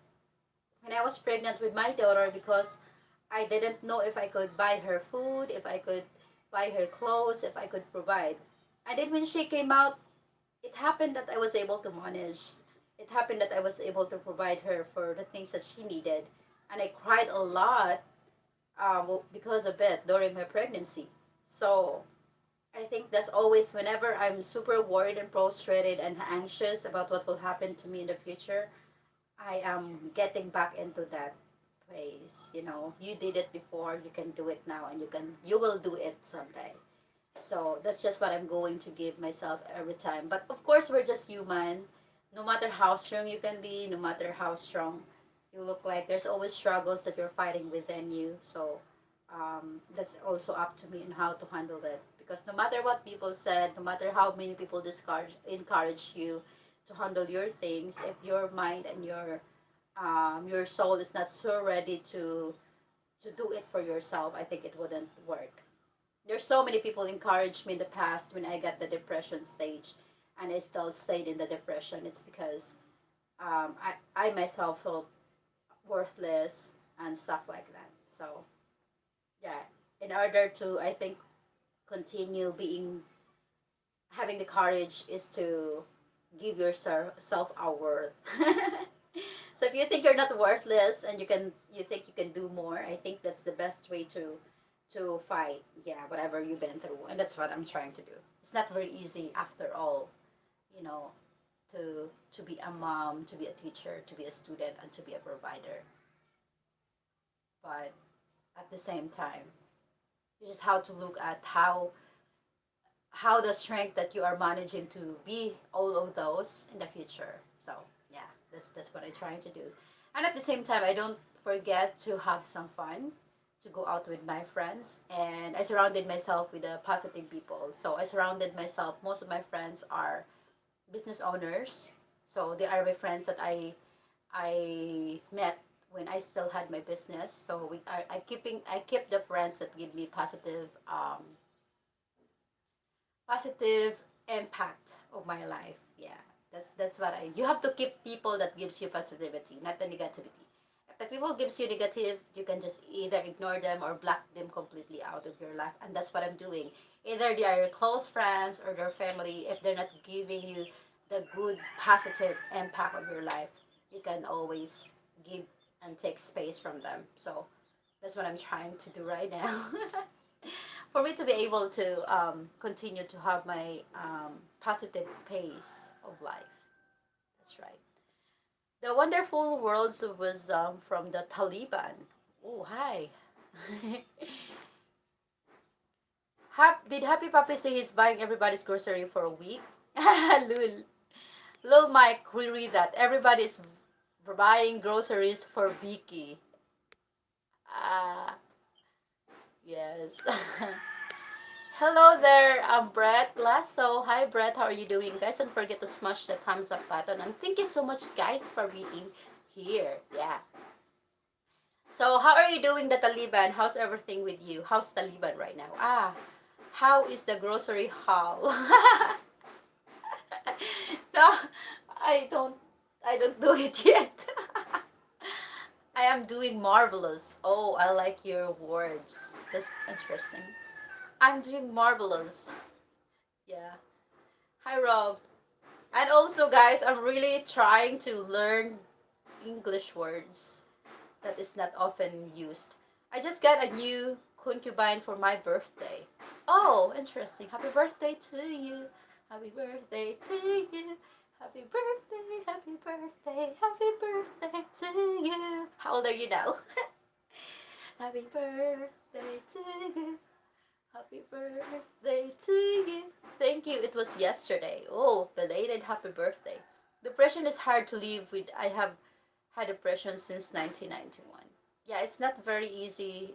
when I was pregnant with my daughter because I didn't know if I could buy her food, if I could buy her clothes, if I could provide. And then when she came out, it happened that I was able to manage. It happened that I was able to provide her for the things that she needed. And I cried a lot because of it during my pregnancy. So I think that's always whenever I'm super worried and frustrated and anxious about what will happen to me in the future, I am getting back into that place. You did it before, you can do it now, and you will do it someday. So that's just what I'm going to give myself every time. But of course, we're just human. No matter how strong you can be, no matter how strong you look like, there's always struggles that you're fighting within you. So that's also up to me and how to handle it. Because no matter what people said, no matter how many people encourage you to handle your things, if your mind and your soul is not so ready to do it for yourself, I think it wouldn't work. There's so many people encouraged me in the past when I got the depression stage, and I still stayed in the depression. It's because I myself felt worthless and stuff like that. So yeah, in order to, I think, continue being having the courage is to give yourself a worth. So if you think you're not worthless and you think you can do more, I think that's the best way to fight, yeah, whatever you've been through. And that's what I'm trying to do. It's not very easy after all, you know, to be a mom, to be a teacher, to be a student, and to be a provider. But at the same time, you just have to look at how the strength that you are managing to be all of those in the future. So yeah, that's what I'm trying to do. And at the same time, I don't forget to have some fun, to go out with my friends, and I surrounded myself with the positive people. So I surrounded myself. Most of my friends are business owners, so they are my friends that I met when I still had my business. So I keep the friends that give me positive impact of my life. Yeah, that's what I. You have to keep people that gives you positivity, not the negativity. If the people gives you negative, you can just either ignore them or block them completely out of your life, and that's what I'm doing. Either they are your close friends or their family. If they're not giving you the good positive impact of your life, you can always give. and take space from them. So that's what I'm trying to do right now. For me to be able to continue to have my positive pace of life. That's right. The Wonderful Worlds of Wisdom from the Taliban. Oh, hi. Did Happy Papi say he's buying everybody's grocery for a week? Lul. Lul Mike will read that. Everybody's buying groceries for Vicky. Ah, yes. Hello there, I'm Brett Lasso. Hi, Brett. How are you doing, guys? Don't forget to smash the thumbs up button. And thank you so much, guys, for being here. Yeah. So, how are you doing, the Taliban? How's everything with you? How's Taliban right now? Ah, how is the grocery haul? No, I don't. I don't do it yet. I am doing marvelous. Oh, I like your words. That's interesting. I'm doing marvelous. Yeah. Hi, Rob. And also, guys, I'm really trying to learn English words that is not often used. I just got a new concubine for my birthday. Oh, interesting. Happy birthday to you. Happy birthday to you. Happy birthday, happy birthday, happy birthday to you. How old are you now? Happy birthday to you. Happy birthday to you. Thank you. It was yesterday. Oh, belated happy birthday. Depression is hard to live with. I have had depression since 1991. Yeah, it's not very easy,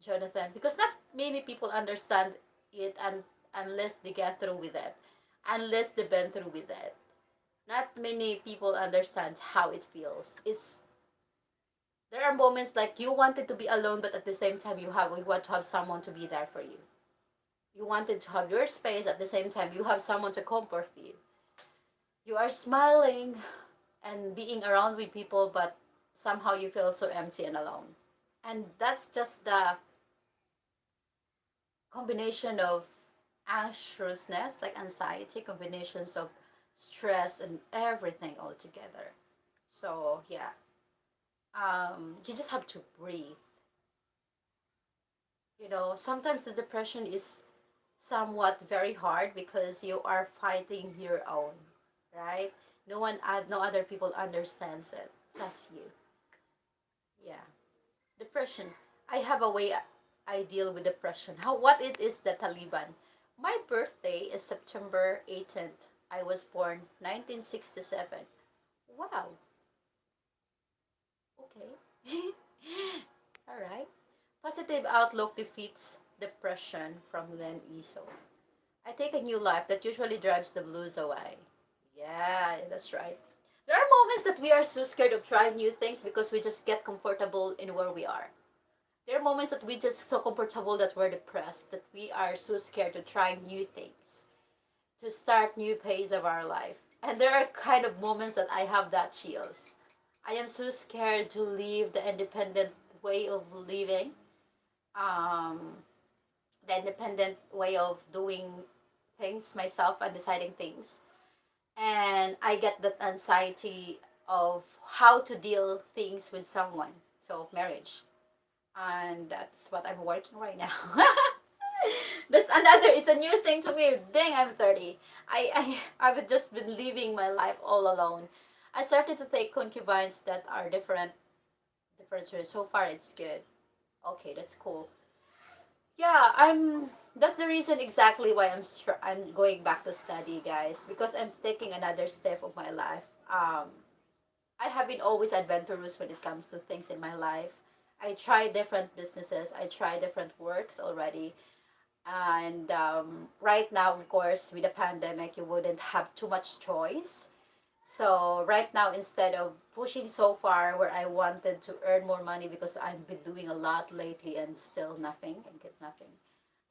Jonathan, because not many people understand it and unless they get through with it, unless they've been through with it. Not many people understand how it feels. It's there are moments like you wanted to be alone, but at the same time you want to have someone to be there for you. You wanted to have your space at the same time you have someone to comfort you. You are smiling and being around with people, but somehow you feel so empty and alone. And that's just the combination of anxiousness, like anxiety, combinations of stress and everything all together. So yeah, you just have to breathe. Sometimes the depression is somewhat very hard because you are fighting your own, right? No other people understands it, just you. Yeah, depression. I have a way I deal with depression. What it is the Taliban. My birthday is September 18th. I was born 1967. Wow. Okay. All right. Positive outlook defeats depression from Len Iso. I take a new life that usually drives the blues away. Yeah, that's right. There are moments that we are so scared of trying new things because we just get comfortable in where we are. There are moments that we just so comfortable that we're depressed, that we are so scared to try new things, to start new phase of our life. And there are kind of moments that I have that chills. I am so scared to leave the independent way of living, um, the independent way of doing things myself and deciding things. And I get that anxiety of how to deal things with someone. So marriage. And that's what I'm working right now. That's another. It's a new thing to me. Dang, I'm 30. I've just been living my life all alone. I started to take concubines that are different. So far, it's good. Okay, that's cool. Yeah, I'm. That's the reason exactly why I'm going back to study, guys, because I'm taking another step of my life. I have been always adventurous when it comes to things in my life. I try different businesses. I try different works already. And right now, of course, with the pandemic, you wouldn't have too much choice. So right now, instead of pushing so far where I wanted to earn more money because I've been doing a lot lately and still nothing and get nothing.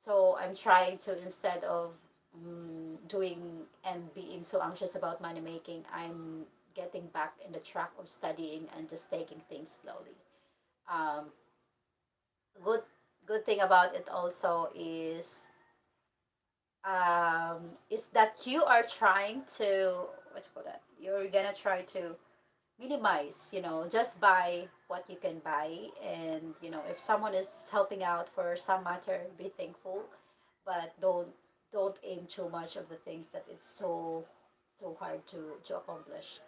So I'm trying to, instead of doing and being so anxious about money making, I'm getting back in the track of studying and just taking things slowly. Um, good good thing about it also is that you are trying to what you call that, you're gonna try to minimize, just buy what you can buy. And if someone is helping out for some matter, be thankful, but don't aim too much of the things that it's so hard to accomplish.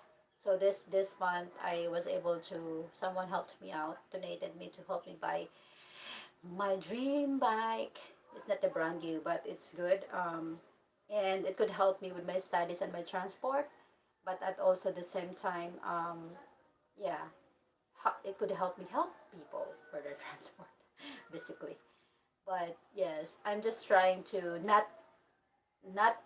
So this month I was able to, someone helped me out, donated me to help me buy my dream bike. It's not a brand new, but it's good. And it could help me with my studies and my transport, but at also the same time, yeah, it could help me help people for their transport, basically. But yes, I'm just trying to not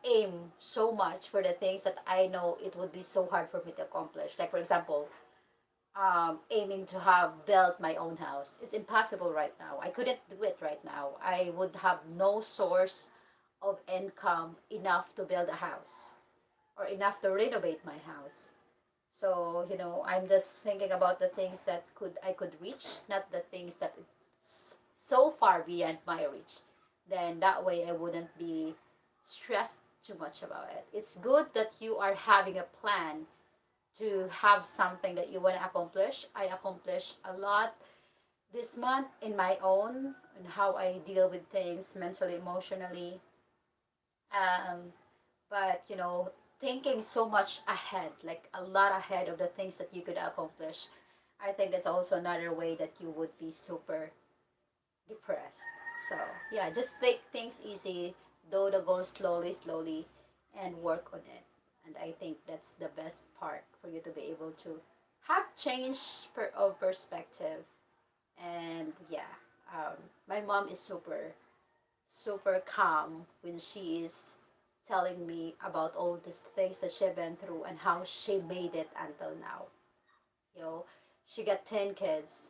aim so much for the things that I know it would be so hard for me to accomplish. Like for example, aiming to have built my own house. It's impossible right now. I couldn't do it right now. I would have no source of income enough to build a house or enough to renovate my house. So, I'm just thinking about the things that I could reach, not the things that it's so far beyond my reach. Then that way I wouldn't be stressed too much about it. It's good that you are having a plan to have something that you want to accomplish. I accomplished a lot this month in my own and how I deal with things mentally, emotionally. Um, but thinking so much ahead, like a lot ahead of the things that you could accomplish, I think that's also another way that you would be super depressed. So yeah, just take things easy, do the goal slowly, slowly, and work on it. And I think that's the best part for you to be able to have change of perspective. And yeah, um, my mom is super super calm when she is telling me about all these things that she's been through and how she made it until now. You know, she got 10 kids.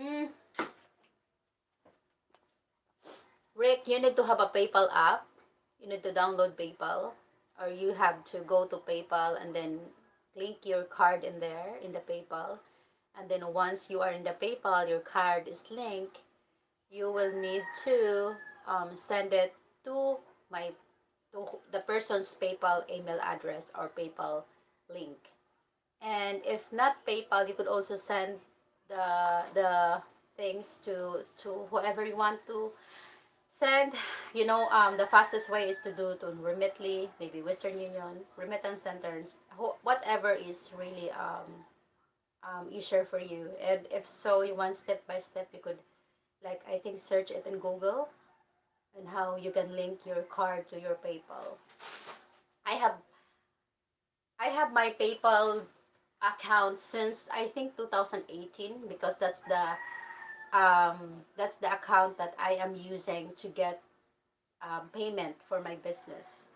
Mm, Rick, you need to have a PayPal app. You need to download PayPal, or you have to go to PayPal and then link your card in there in the PayPal. And then once you are in the PayPal, your card is linked, you will need to send it to my to the person's PayPal email address or PayPal link. And if not PayPal, you could also send the things to whoever you want to send. The fastest way is to do it on Remitly, maybe Western Union, remittance centers, whatever is really easier for you. And if so, you want step by step, you could, like, I think, search it in Google and how you can link your card to your PayPal. I have I have my PayPal account since I think 2018, because that's the account that I am using to get payment for my business.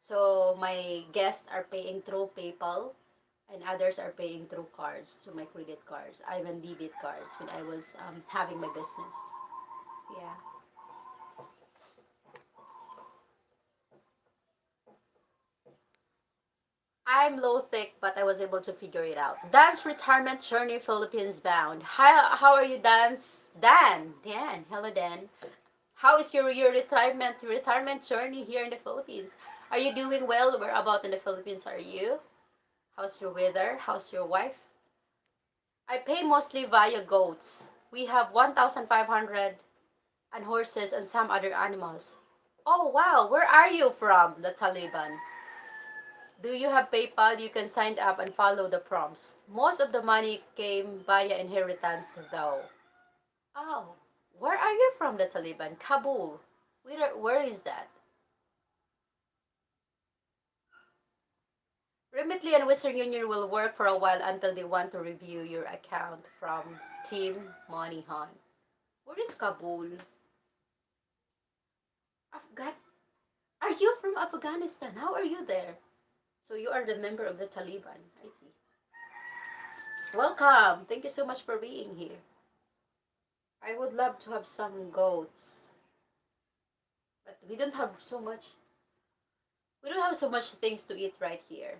So my guests are paying through PayPal and others are paying through cards, to my credit cards. I even debit cards when I was having my business. Yeah. I'm low thick, but I was able to figure it out. Dance retirement journey Philippines bound. How are you, Dance? Dan. Hello, Dan. How is your retirement journey here in the Philippines? Are you doing well? Where about in the Philippines are you? How's your weather? How's your wife? I pay mostly via goats. We have 1,500 and horses and some other animals. Oh wow, where are you from? The Taliban. Do you have PayPal? You can sign up and follow the prompts. Most of the money came via inheritance though. Oh, where are you from, the Taliban? Kabul. Where is that? Remitly and Western Union will work for a while until they want to review your account from Team Money Hunt. Where is Kabul? Afghan? Are you from Afghanistan? How are you there? So you are the member of the Taliban. I see. Welcome. Thank you so much for being here. I would love to have some goats, but we don't have so much things to eat right here.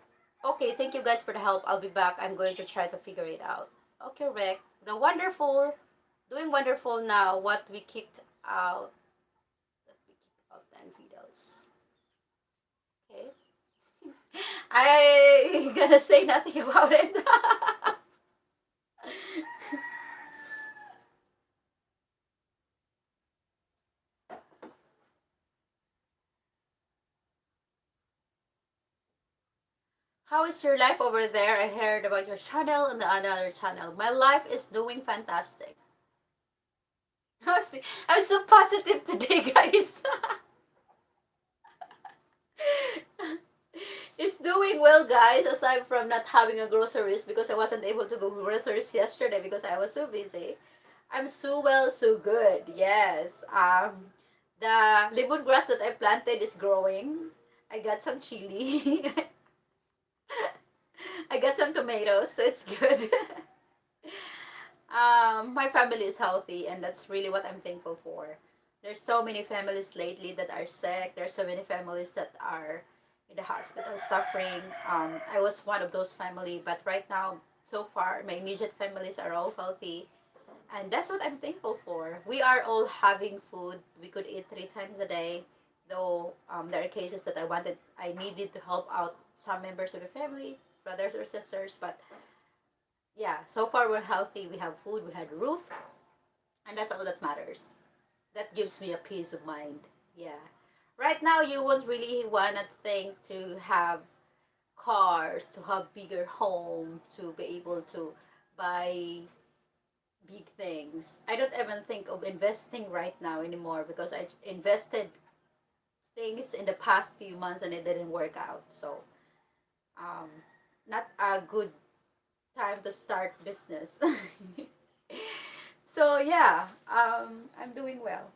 Okay, thank you guys for the help. I'll be back. I'm going to try to figure it out. Okay, Rick. The wonderful, doing wonderful now. What we kicked out, that we kicked out 10 videos. Okay. I gonna say nothing about it. How is your life over there? I heard about your channel and the another channel. My life is doing fantastic. I'm so positive today, guys. It's doing well, guys, aside from not having a groceries because I wasn't able to go groceries yesterday because I was so busy. I'm so well, so good. Yes. The lemongrass that I planted is growing. I got some chili. I got some tomatoes, so it's good. My family is healthy, and that's really what I'm thankful for. There's so many families lately that are sick. There's so many families that are in the hospital suffering. I was one of those family, but right now, so far, my immediate families are all healthy, and that's what I'm thankful for. We are all having food. We could eat 3 times a day, though there are cases that I needed to help out some members of the family, brothers or sisters, but yeah, so far we're healthy. We have food, we had a roof, and that's all that matters. That gives me a peace of mind. Yeah. Right now, you won't really want to think to have cars, to have bigger home, to be able to buy big things. I don't even think of investing right now anymore because I invested things in the past few months and it didn't work out. So, um, not a good time to start business. So yeah, I'm doing well.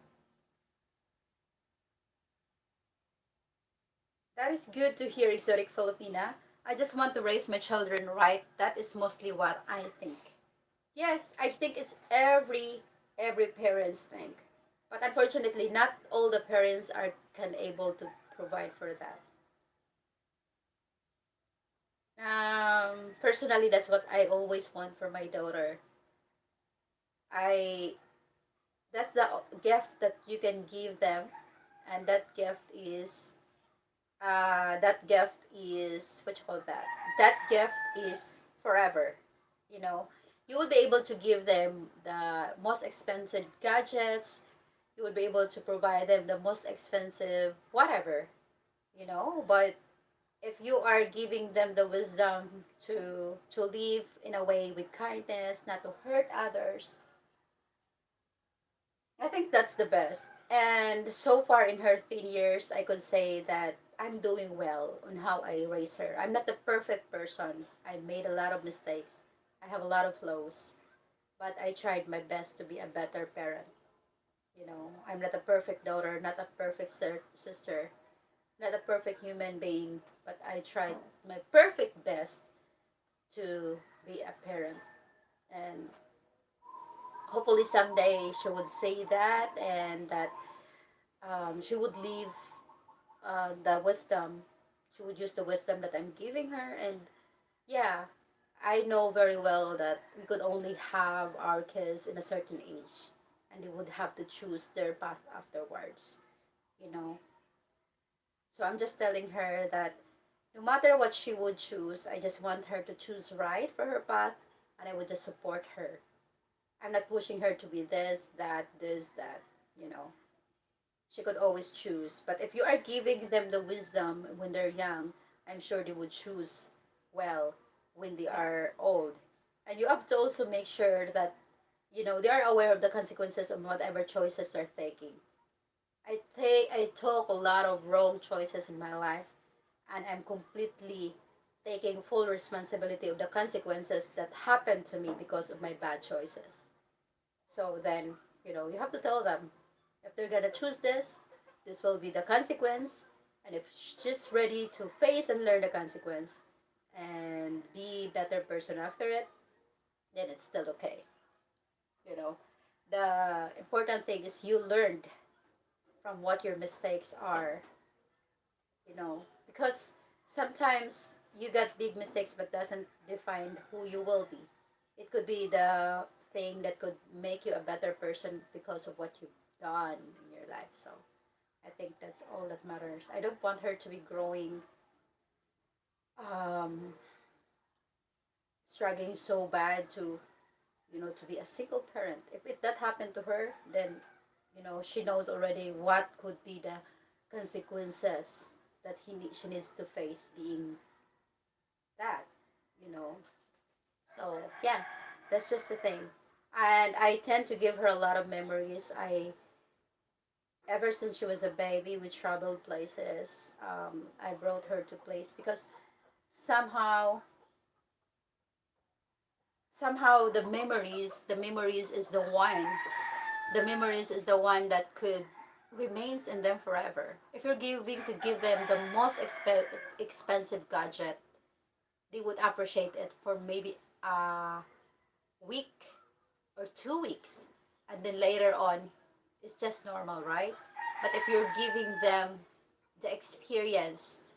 That is good to hear, exotic Filipina. I just want to raise my children right. That is mostly what I think. Yes, I think it's every parent's think, but unfortunately, not all the parents are can able to provide for that. Personally, that's what I always want for my daughter. I That's the gift that you can give them, and that gift is what you call that. That gift is forever. You know, you will be able to give them the most expensive gadgets. You would be able to provide them the most expensive whatever. But if you are giving them the wisdom to live in a way with kindness, not to hurt others, I think that's the best. And so far in her teen years, I could say that I'm doing well on how I raise her. I'm not the perfect person. I made a lot of mistakes. I have a lot of flaws, but I tried my best to be a better parent. I'm not a perfect daughter, not a perfect sister, not a perfect human being, but I tried my perfect best to be a parent. And hopefully someday she would say that, and that she would leave the wisdom. She would use the wisdom that I'm giving her. And yeah, I know very well that we could only have our kids in a certain age, and they would have to choose their path afterwards, you know. So I'm just telling her that no matter what she would choose, I just want her to choose right for her path, and I would just support her. I'm not pushing her to be this, that, you know. She could always choose. But if you are giving them the wisdom when they're young, I'm sure they would choose well when they are old. And you have to also make sure that, they are aware of the consequences of whatever choices they're taking. I took a lot of wrong choices in my life, and I'm completely taking full responsibility of the consequences that happened to me because of my bad choices. So then, you have to tell them if they're gonna choose this will be the consequence. And if she's ready to face and learn the consequence and be a better person after it, then it's still okay. You know, the important thing is you learned from what your mistakes are, because sometimes you got big mistakes but doesn't define who you will be. It could be the thing that could make you a better person because of what you've done in your life. So I think that's all that matters. I don't want her to be growing um, struggling so bad to, to be a single parent. If that happened to her, then, she knows already what could be the consequences that she needs to face being that, you know. So yeah, that's just the thing. And I tend to give her a lot of memories. Ever since she was a baby, we traveled places. I brought her to place because somehow somehow the memories is the one that could remains in them forever. If you're giving to give them the most expensive gadget, they would appreciate it for maybe a week or 2 weeks, and then later on it's just normal, right? But if you're giving them the experience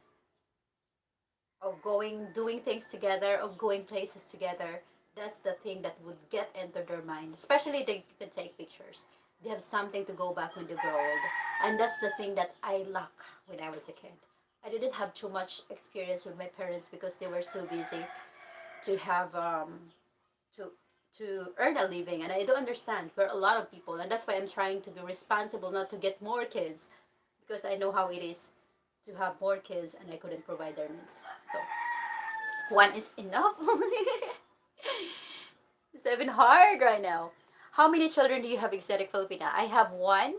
of doing things together, of going places together, that's the thing that would get into their mind. Especially they can take pictures. They have something to go back when they grow old. And that's the thing that I lack when I was a kid. I didn't have too much experience with my parents because they were so busy to have to to earn a living, and I don't understand. We're a lot of people, and that's why I'm trying to be responsible, not to get more kids, because I know how it is to have more kids and I couldn't provide their needs. So one is enough. It's even hard right now. How many children do you have, Exotic Filipina? I have one,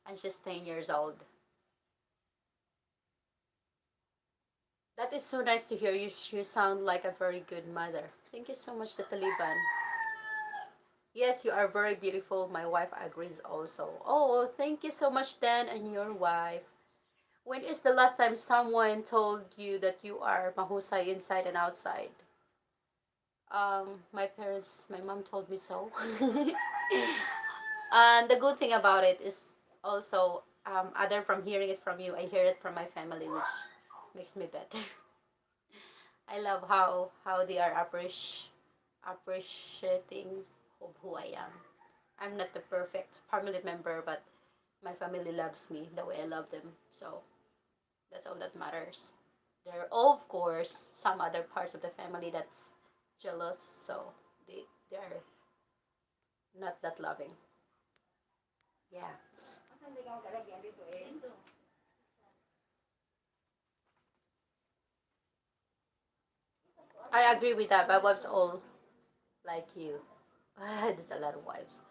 and she's 10 years old. That is so nice to hear. You sound like a very good mother. Thank you so much, the Taliban. Yes, you are very beautiful. My wife agrees also. Oh, thank you so much, Dan, and your wife. When is the last time someone told you that you are mahusay inside and outside? My mom told me so. And the good thing about it is also, other from hearing it from you, I hear it from my family, which makes me better. I love how they are appreciating of who I am. I'm not the perfect family member, but my family loves me the way I love them. So that's all that matters. There are, of course, some other parts of the family that's jealous, so they're not that loving. Yeah, I agree with that. My wives all like you. There's a lot of wives.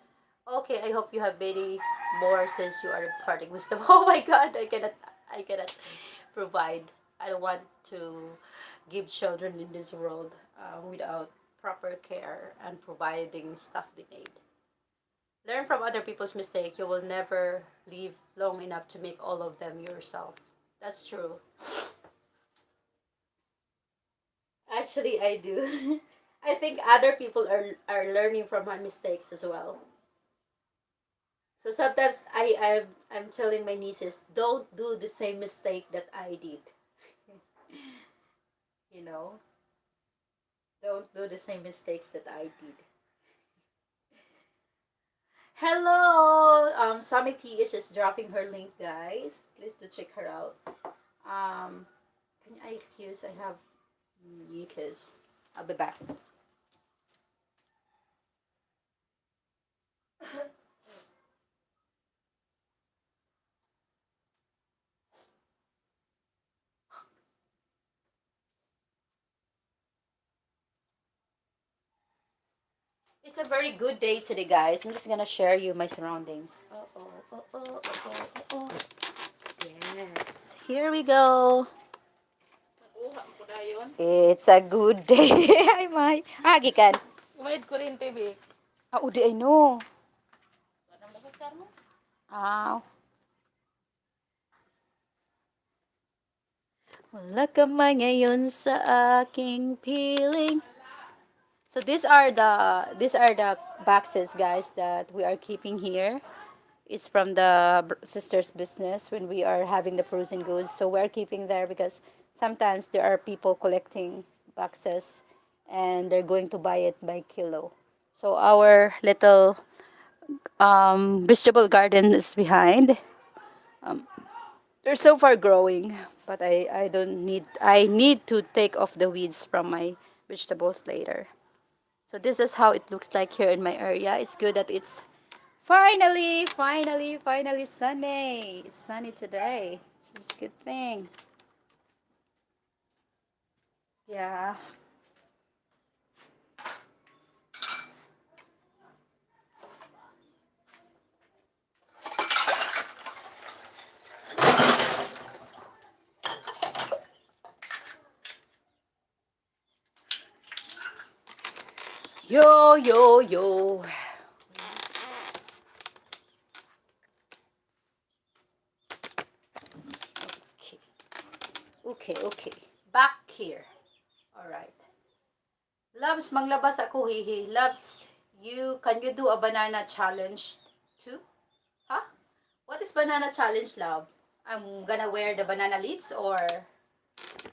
Okay, I hope you have many more since you are imparting wisdom. Oh my God, I cannot provide. I don't want to give children in this world without proper care and providing stuff they need. Learn from other people's mistake. You will never live long enough to make all of them yourself. That's true. Actually, I do. I think other people are learning from my mistakes as well. So sometimes I'm telling my nieces, don't do the same mistake that I did. You know, don't do the same mistakes that I did. Hello, Sami P is just dropping her link, guys. Please do check her out. Um, can I excuse? I have mucus. I'll be back. It's a very good day today, guys. I'm just gonna share you my surroundings. Oh. Yes. Here we go. It's a good day. Ay, may. Gikan. Umayad kuryente, Bik. Udi, I know. Ah, wala ka man ngayon sa aking piling. So these are the boxes, guys, that we are keeping here. It's from the sister's business when we are having the frozen goods. So we're keeping there because sometimes there are people collecting boxes and they're going to buy it by kilo. So our little vegetable garden is behind. They're so far growing. But I need to take off the weeds from my vegetables later. So this is how it looks like here in my area. It's good that it's finally sunny. It's sunny today. It's a good thing. Yeah. Yo, yo, yo. Okay, okay. Back here. All right. Loves, manglabas ako, hihi. Loves, can you do a banana challenge too? Huh? What is banana challenge, love? I'm gonna wear the banana leaves, or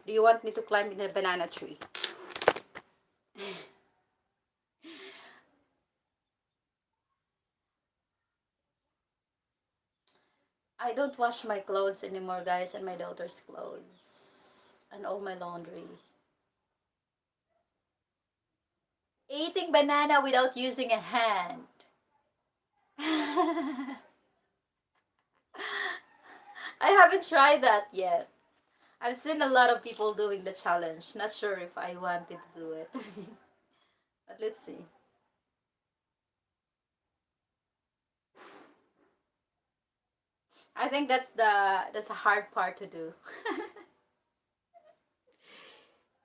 do you want me to climb in the banana tree? I don't wash my clothes anymore, guys, and my daughter's clothes. And all my laundry. Eating banana without using a hand. I haven't tried that yet. I've seen a lot of people doing the challenge. Not sure if I wanted to do it. But let's see. I think that's a hard part to do.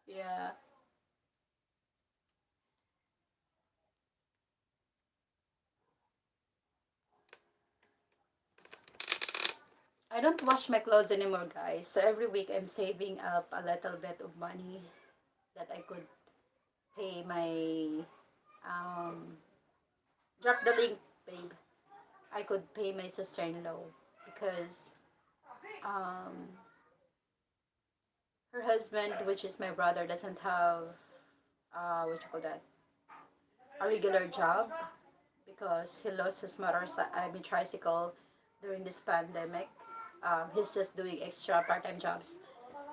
Yeah. I don't wash my clothes anymore, guys. So every week I'm saving up a little bit of money that I could pay my um drop the link, babe. I could pay my sister-in-law because um her husband, which is my brother, doesn't have what you call that, a regular job because he lost his tricycle during this pandemic. He's just doing extra part-time jobs.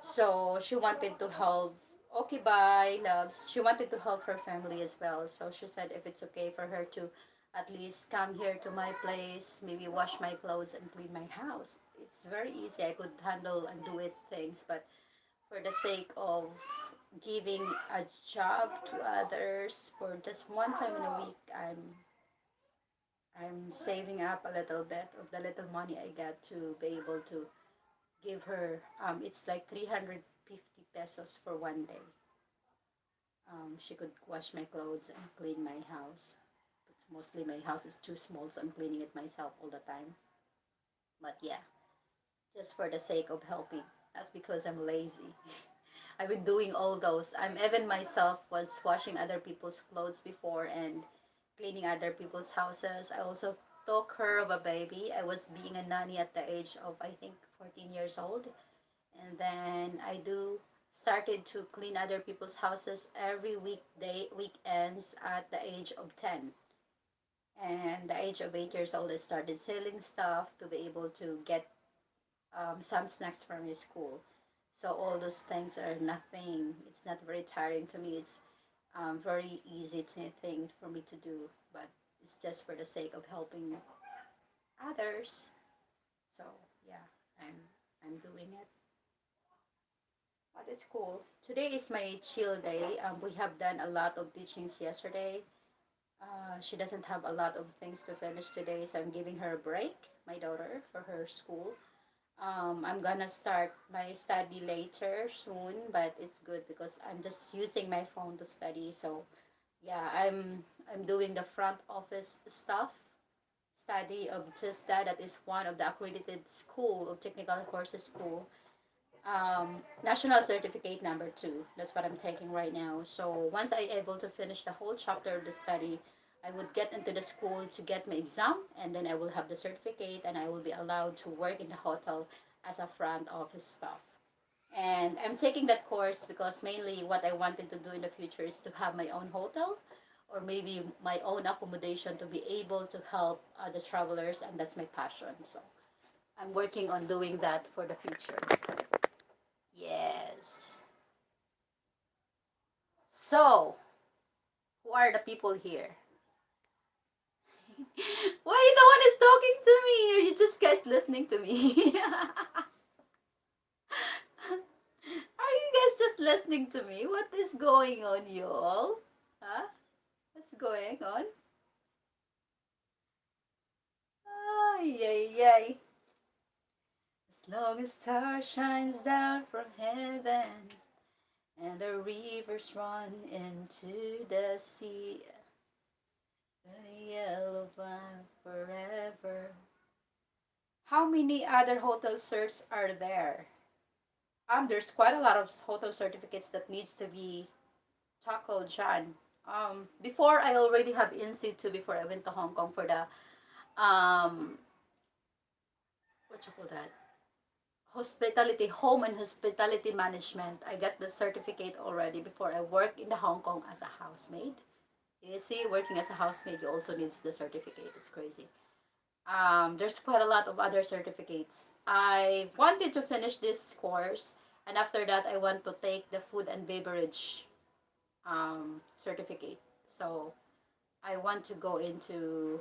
So she wanted to help. Okay, bye, loves. She wanted to help her family as well. So she said if it's okay for her to at least come here to my place, maybe wash my clothes and clean my house. It's very easy. I could handle and do it things, but for the sake of giving a job to others for just one time in a week, I'm saving up a little bit of the little money I get to be able to give her. It's like 350 pesos for one day. She could wash my clothes and clean my house. But mostly my house is too small, so I'm cleaning it myself all the time. But yeah, just for the sake of helping. That's because I'm lazy. I've been doing all those. I'm even myself was washing other people's clothes before and cleaning other people's houses. I also took care of a baby. I was being a nanny at the age of I think 14 years old. And then I do started to clean other people's houses every weekends at the age of 10. And the age of 8 years old I started selling stuff to be able to get some snacks from his school. So all those things are nothing. It's not very tiring to me. It's very easy thing for me to do, but it's just for the sake of helping others. So yeah, I'm I'm doing it. But it's cool. Today is my chill day. We have done a lot of teachings yesterday. She doesn't have a lot of things to finish today, so I'm giving her a break, my daughter, for her school. I'm gonna start my study later soon, but it's good because I'm just using my phone to study. So yeah, I'm doing the front office stuff. Study of TISDA, that is one of the accredited school of technical courses school. National certificate number 2. That's what I'm taking right now. So once I able to finish the whole chapter of the study, I would get into the school to get my exam, and then I will have the certificate, and I will be allowed to work in the hotel as a front office staff. And I'm taking that course because mainly what I wanted to do in the future is to have my own hotel or maybe my own accommodation to be able to help the travelers, and that's my passion. So I'm working on doing that for the future. Yes. So, who are the people here? Why no one is talking to me? Are you just guys listening to me? Are you guys just listening to me? What is going on, you all? Huh? What's going on? Ay, yay, yay. As long as star shines down from heaven and the rivers run into the sea, the yellow vine forever. How many other hotel certs are there? There's quite a lot of hotel certificates that needs to be tackled, John. Before I already have in-situ before I went to Hong Kong for the um, what you call that? Hospitality, home and hospitality management. I got the certificate already before I worked in the Hong Kong as a housemaid. You see, working as a housemaid, you also needs the certificate. It's crazy. There's quite a lot of other certificates. I wanted to finish this course, and after that, I want to take the food and beverage certificate. So I want to go into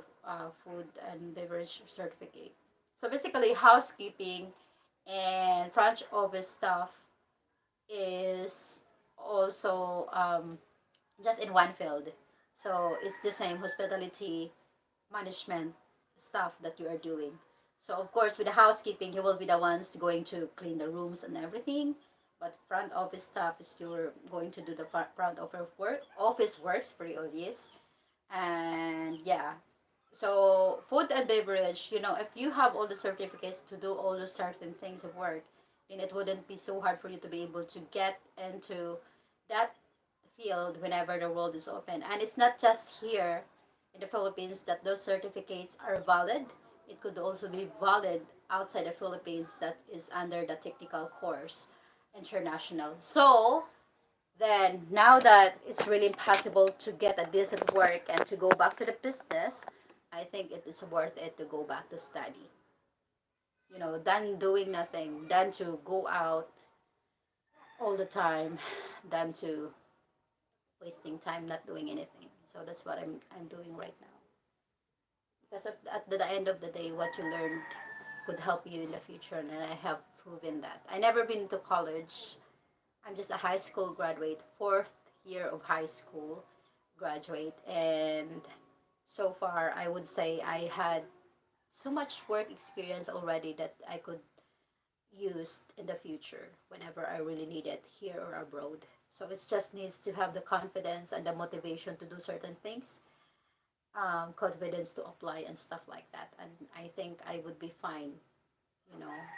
food and beverage certificate. So basically, housekeeping and front office stuff is also just in one field. So it's the same hospitality management stuff that you are doing. So of course, with the housekeeping, you will be the ones going to clean the rooms and everything. But front office stuff is you're going to do the front office works, pretty obvious. And yeah, so food and beverage, if you have all the certificates to do all the certain things of work, then it wouldn't be so hard for you to be able to get into that field whenever the world is open. And it's not just here in the Philippines that those certificates are valid. It could also be valid outside the Philippines that is under the technical course international. So then now that it's really impossible to get a decent work and to go back to the business, I think it is worth it to go back to study. Than doing nothing, than to go out all the time, than to wasting time not doing anything. So that's what I'm doing right now. Because at the end of the day, what you learned could help you in the future, and I have proven that. I never been to college. I'm just a high school graduate, fourth year of high school graduate, and so far I would say I had so much work experience already that I could use in the future whenever I really need it here or abroad. So it just needs to have the confidence and the motivation to do certain things, confidence to apply and stuff like that. And I think I would be fine.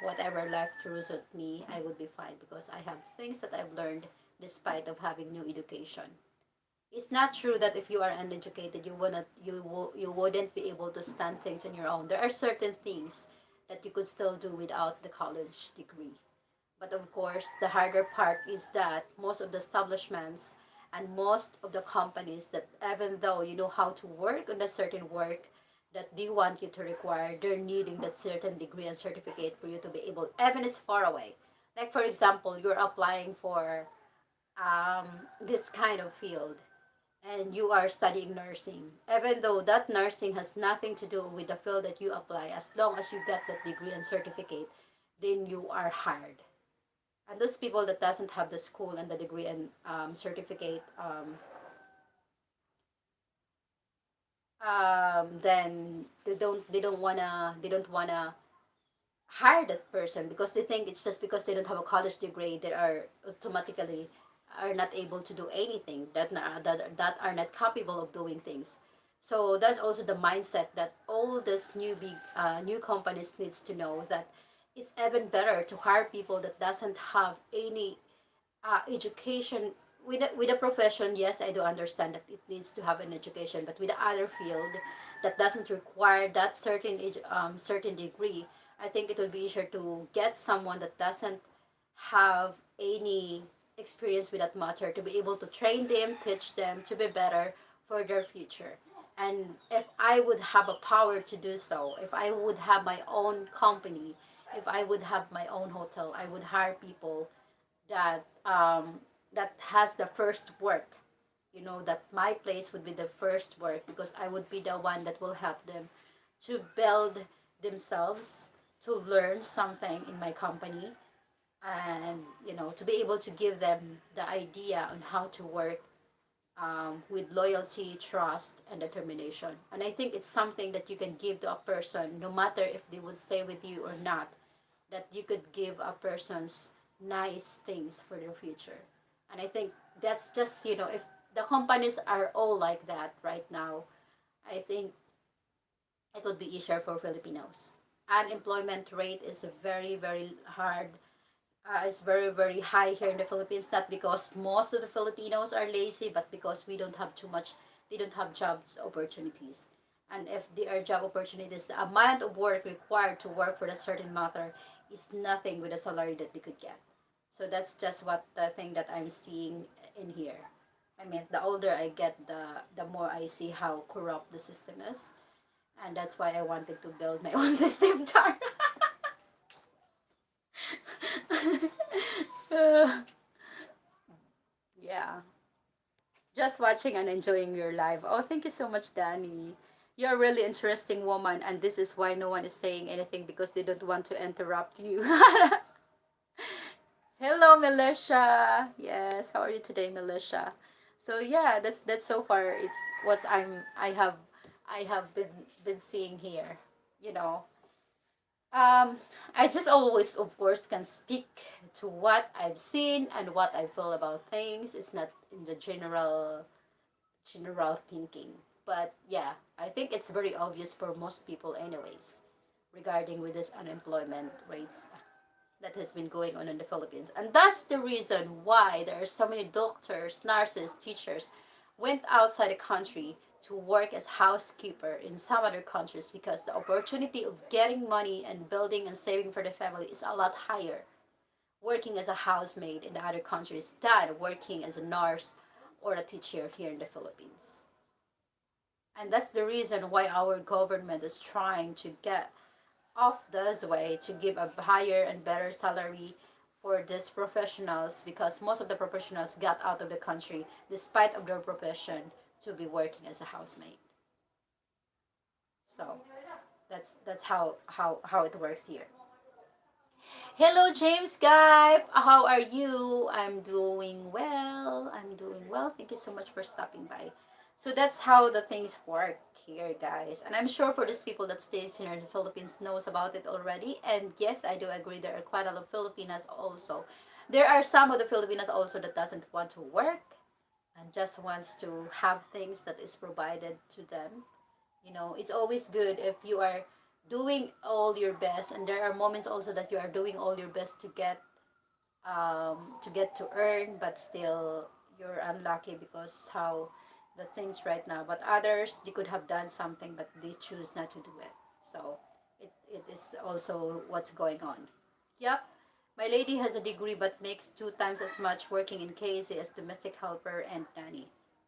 Whatever life throws at me, I would be fine because I have things that I've learned despite of having new education. It's not true that if you are uneducated, you wouldn't be able to stand things on your own. There are certain things that you could still do without the college degree. But of course, the harder part is that most of the establishments and most of the companies that even though you know how to work on a certain work that they want you to require, they're needing that certain degree and certificate for you to be able, even it's far away. Like for example, you're applying for this kind of field and you are studying nursing. Even though that nursing has nothing to do with the field that you apply, as long as you get that degree and certificate, then you are hired. And those people that doesn't have the school and the degree and certificate, then they don't wanna hire this person because they think it's just because they don't have a college degree they are automatically are not able to do anything, that are not capable of doing things. So that's also the mindset that all this new companies needs to know, that it's even better to hire people that doesn't have any education with a profession. Yes, I do understand that it needs to have an education, but with the other field that doesn't require that certain degree, I think it would be easier to get someone that doesn't have any experience with that matter to be able to train them, teach them to be better for their future. And if I would have a power to do so, if I would have my own company, if I would have my own hotel, I would hire people that that has the first work. You know, that my place would be the first work because I would be the one that will help them to build themselves, to learn something in my company, and to be able to give them the idea on how to work with loyalty, trust, and determination. And I think it's something that you can give to a person, no matter if they will stay with you or not, that you could give a person's nice things for their future. And I think that's just, if the companies are all like that right now, I think it would be easier for Filipinos. Unemployment rate is very, very hard. It's very, very high here in the Philippines, not because most of the Filipinos are lazy, but because we don't have too much, they don't have jobs opportunities. And if there are job opportunities, the amount of work required to work for a certain matter is nothing with the salary that they could get. So that's just what the thing that I'm seeing in here. I mean, the older I get, the more I see how corrupt the system is. And that's why I wanted to build my own system, Char. Yeah. Just watching and enjoying your life. Oh, thank you so much, Danny. You're a really interesting woman, and this is why no one is saying anything because they don't want to interrupt you. Hello, Militia. Yes, how are you today, Militia? So yeah, that's so far. It's what I have been seeing here. You know, I just always, of course, can speak to what I've seen and what I feel about things. It's not in the general thinking. But yeah, I think it's very obvious for most people anyways regarding with this unemployment rates that has been going on in the Philippines. And that's the reason why there are so many doctors, nurses, teachers went outside the country to work as housekeeper in some other countries because the opportunity of getting money and building and saving for the family is a lot higher working as a housemaid in the other countries than working as a nurse or a teacher here in the Philippines. And that's the reason why our government is trying to get off this way to give a higher and better salary for these professionals because most of the professionals got out of the country despite of their profession to be working as a housemaid. So that's how it works here. Hello, James Guy. How are you? I'm doing well. I'm doing well. Thank you so much for stopping by. So that's how the things work here, guys. And I'm sure for those people that stays here in the Philippines knows about it already. And yes, I do agree there are quite a lot of Filipinas also. There are some of the Filipinas also that doesn't want to work and just wants to have things that is provided to them. It's always good if you are doing all your best, and there are moments also that you are doing all your best to earn, but still you're unlucky because how the things right now. But others, they could have done something, but they choose not to do it. So it is also what's going on. Yep. My lady has a degree but makes 2 times as much working in KZ as domestic helper and nanny.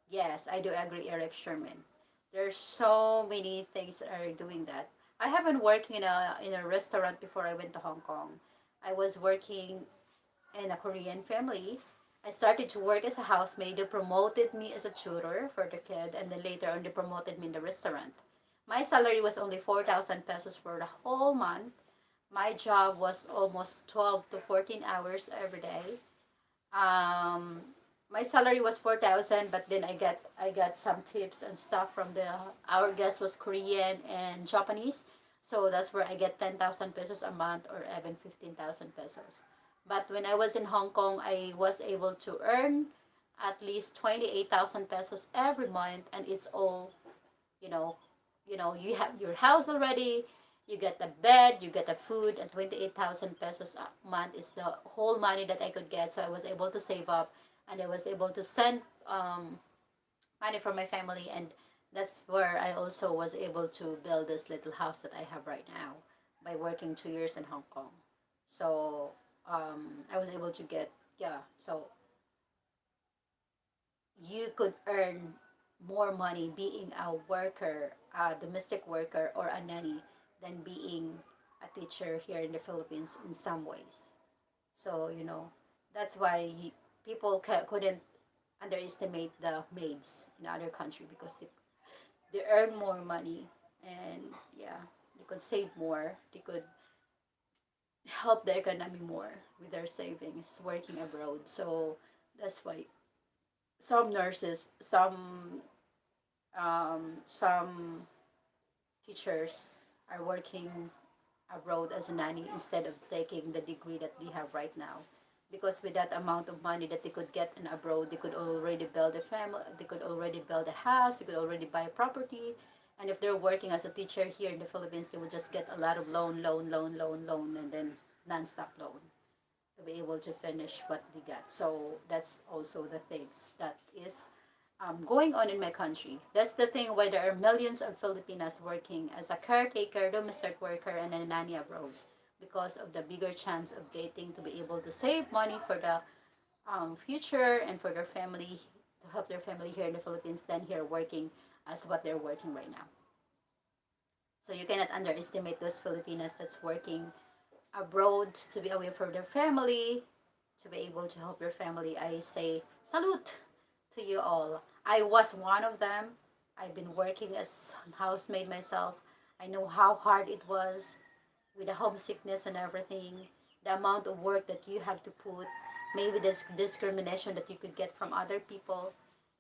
Yes, I do agree, Eric Sherman. There's so many things that are doing that. I haven't worked in a restaurant before I went to Hong Kong. I was working in a Korean family. I started to work as a housemaid. They promoted me as a tutor for the kid, and then later on, they promoted me in the restaurant. My salary was only 4,000 pesos for the whole month. My job was almost 12 to 14 hours every day. Um, my salary was 4,000, but then I got some tips and stuff from our guest was Korean and Japanese. So that's where I get 10,000 pesos a month or even 15,000 pesos. But when I was in Hong Kong, I was able to earn at least 28,000 pesos every month, and it's all, you know, you have your house already, you get the bed, you get the food, and 28,000 pesos a month is the whole money that I could get. So I was able to save up, and I was able to send money for my family, and that's where I also was able to build this little house that I have right now by working 2 years in Hong Kong. So I was able to get, yeah. So you could earn more money being a worker, a domestic worker, or a nanny than being a teacher here in the Philippines in some ways. So, That's why people couldn't underestimate the maids in other country because they earn more money, and yeah, they could save more, they could help the economy more with their savings working abroad. So that's why some nurses, some teachers are working abroad as a nanny instead of taking the degree that they have right now, because with that amount of money that they could get in abroad, they could already build a family, they could already build a house, they could already buy a property. And if they're working as a teacher here in the Philippines, they would just get a lot of loan, and then non-stop loan to be able to finish what they got. So that's also the things that is going on in my country. That's the thing why there are millions of Filipinas working as a caretaker, domestic worker, and a nanny abroad, because of the bigger chance of getting to be able to save money for the future and for their family, to help their family here in the Philippines than here working as what they're working right now. So you cannot underestimate those Filipinas that's working abroad to be away from their family, to be able to help their family. I say salute to you all. I was one of them. I've been working as a housemaid myself. I know how hard it was with the homesickness and everything, the amount of work that you have to put, maybe this discrimination that you could get from other people,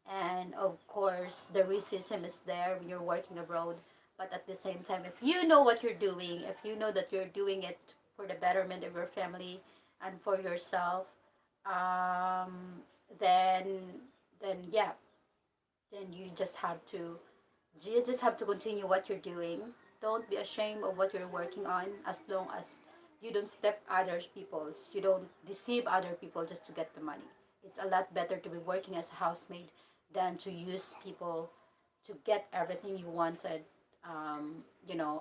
and of course the racism is there when you're working abroad. But at the same time, if you know what you're doing, if you know that you're doing it for the betterment of your family and for yourself, um, then yeah, then you just have to continue what you're doing. Don't be ashamed of what you're working on, as long as you don't step other people's, you don't deceive other people just to get the money. It's a lot better to be working as a housemaid than to use people to get everything you wanted,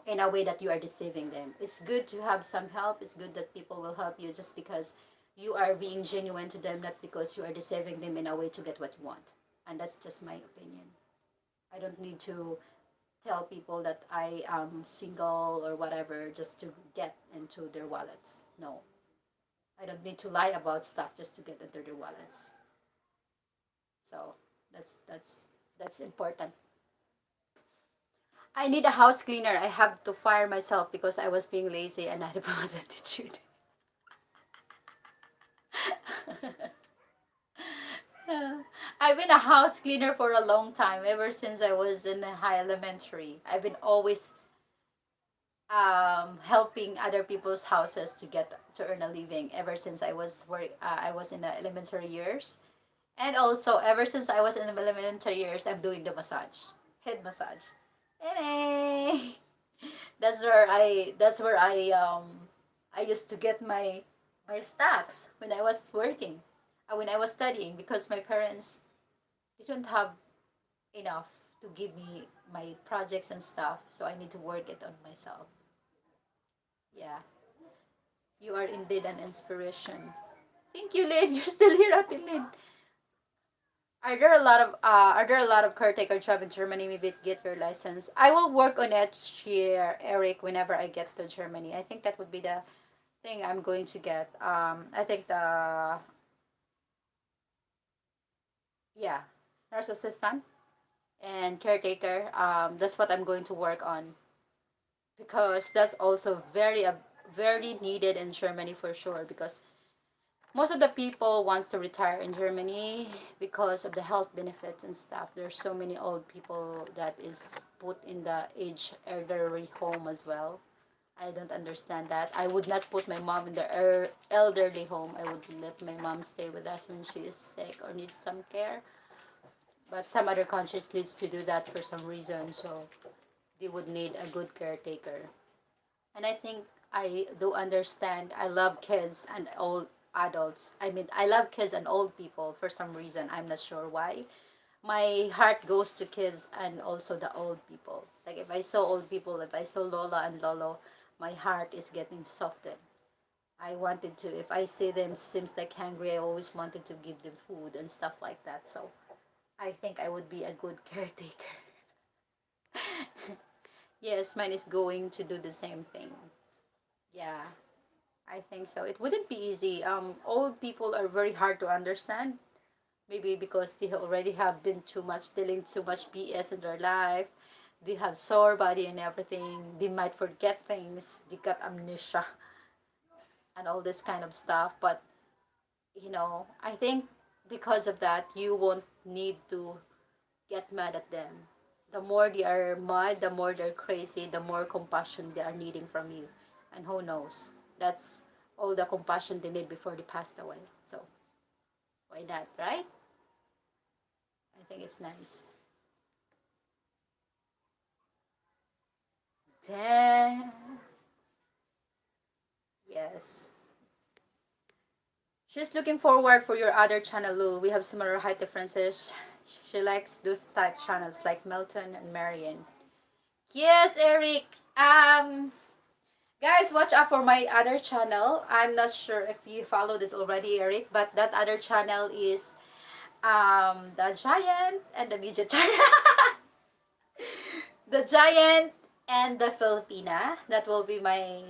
in a way that you are deceiving them. It's good to have some help. It's good that people will help you just because you are being genuine to them, not because you are deceiving them in a way to get what you want. And that's just my opinion. I don't need to tell people that I am single or whatever just to get into their wallets. No, I don't need to lie about stuff just to get into their wallets. So that's important. I need a house cleaner. I have to fire myself because I was being lazy and I had a bad attitude. I've been a house cleaner for a long time, ever since I was in the high elementary. I've been always helping other people's houses to get to earn a living ever since I was in the elementary years, and also ever since I was in the elementary years, I'm doing the massage, head massage. Hey, that's where I used to get my stacks when I was working, when I was studying, because my parents didn't have enough to give me my projects and stuff, so I need to work it on myself. Yeah, you are indeed an inspiration. Thank you, Lynn. You're still here, Ate Lynn. Are there a lot of caretaker job in Germany? Maybe get your license. I will work on it, share Eric, whenever I get to Germany. I think that would be the thing I'm going to get. I think the yeah, nurse assistant and caretaker. That's what I'm going to work on, because that's also very needed in Germany for sure. Because most of the people wants to retire in Germany because of the health benefits and stuff. There's so many old people that is put in the age elderly home as well. I don't understand that. I would not put my mom in the elderly home. I would let my mom stay with us when she is sick or needs some care. But some other countries needs to do that for some reason, so they would need a good caretaker. And I think I do understand. I love kids and old adults. I mean, I love kids and old people for some reason. I'm not sure why. My heart goes to kids and also the old people. Like if I saw old people, if I saw Lola and Lolo, my heart is getting softened. I wanted to, if I see them seems like hungry, I always wanted to give them food and stuff like that. So I think I would be a good caretaker. Yes, mine is going to do the same thing. Yeah, I think so. It wouldn't be easy. Old people are very hard to understand. Maybe because they already have been too much dealing too much BS in their life. They have sore body and everything. They might forget things. They got amnesia and all this kind of stuff. But I think because of that, you won't need to get mad at them. The more they are mad, the more they're crazy, the more compassion they are needing from you. And who knows? That's all the compassion they need before they passed away. So why not, right? I think it's nice. Damn. Yes. She's looking forward for your other channel, Lou. We have similar height differences. She likes those type channels like Milton and Marion. Yes, Eric. Guys, watch out for my other channel. I'm not sure if you followed it already, Eric, but that other channel is the Giant and the Midget channel. The Giant and the Filipina. That will be my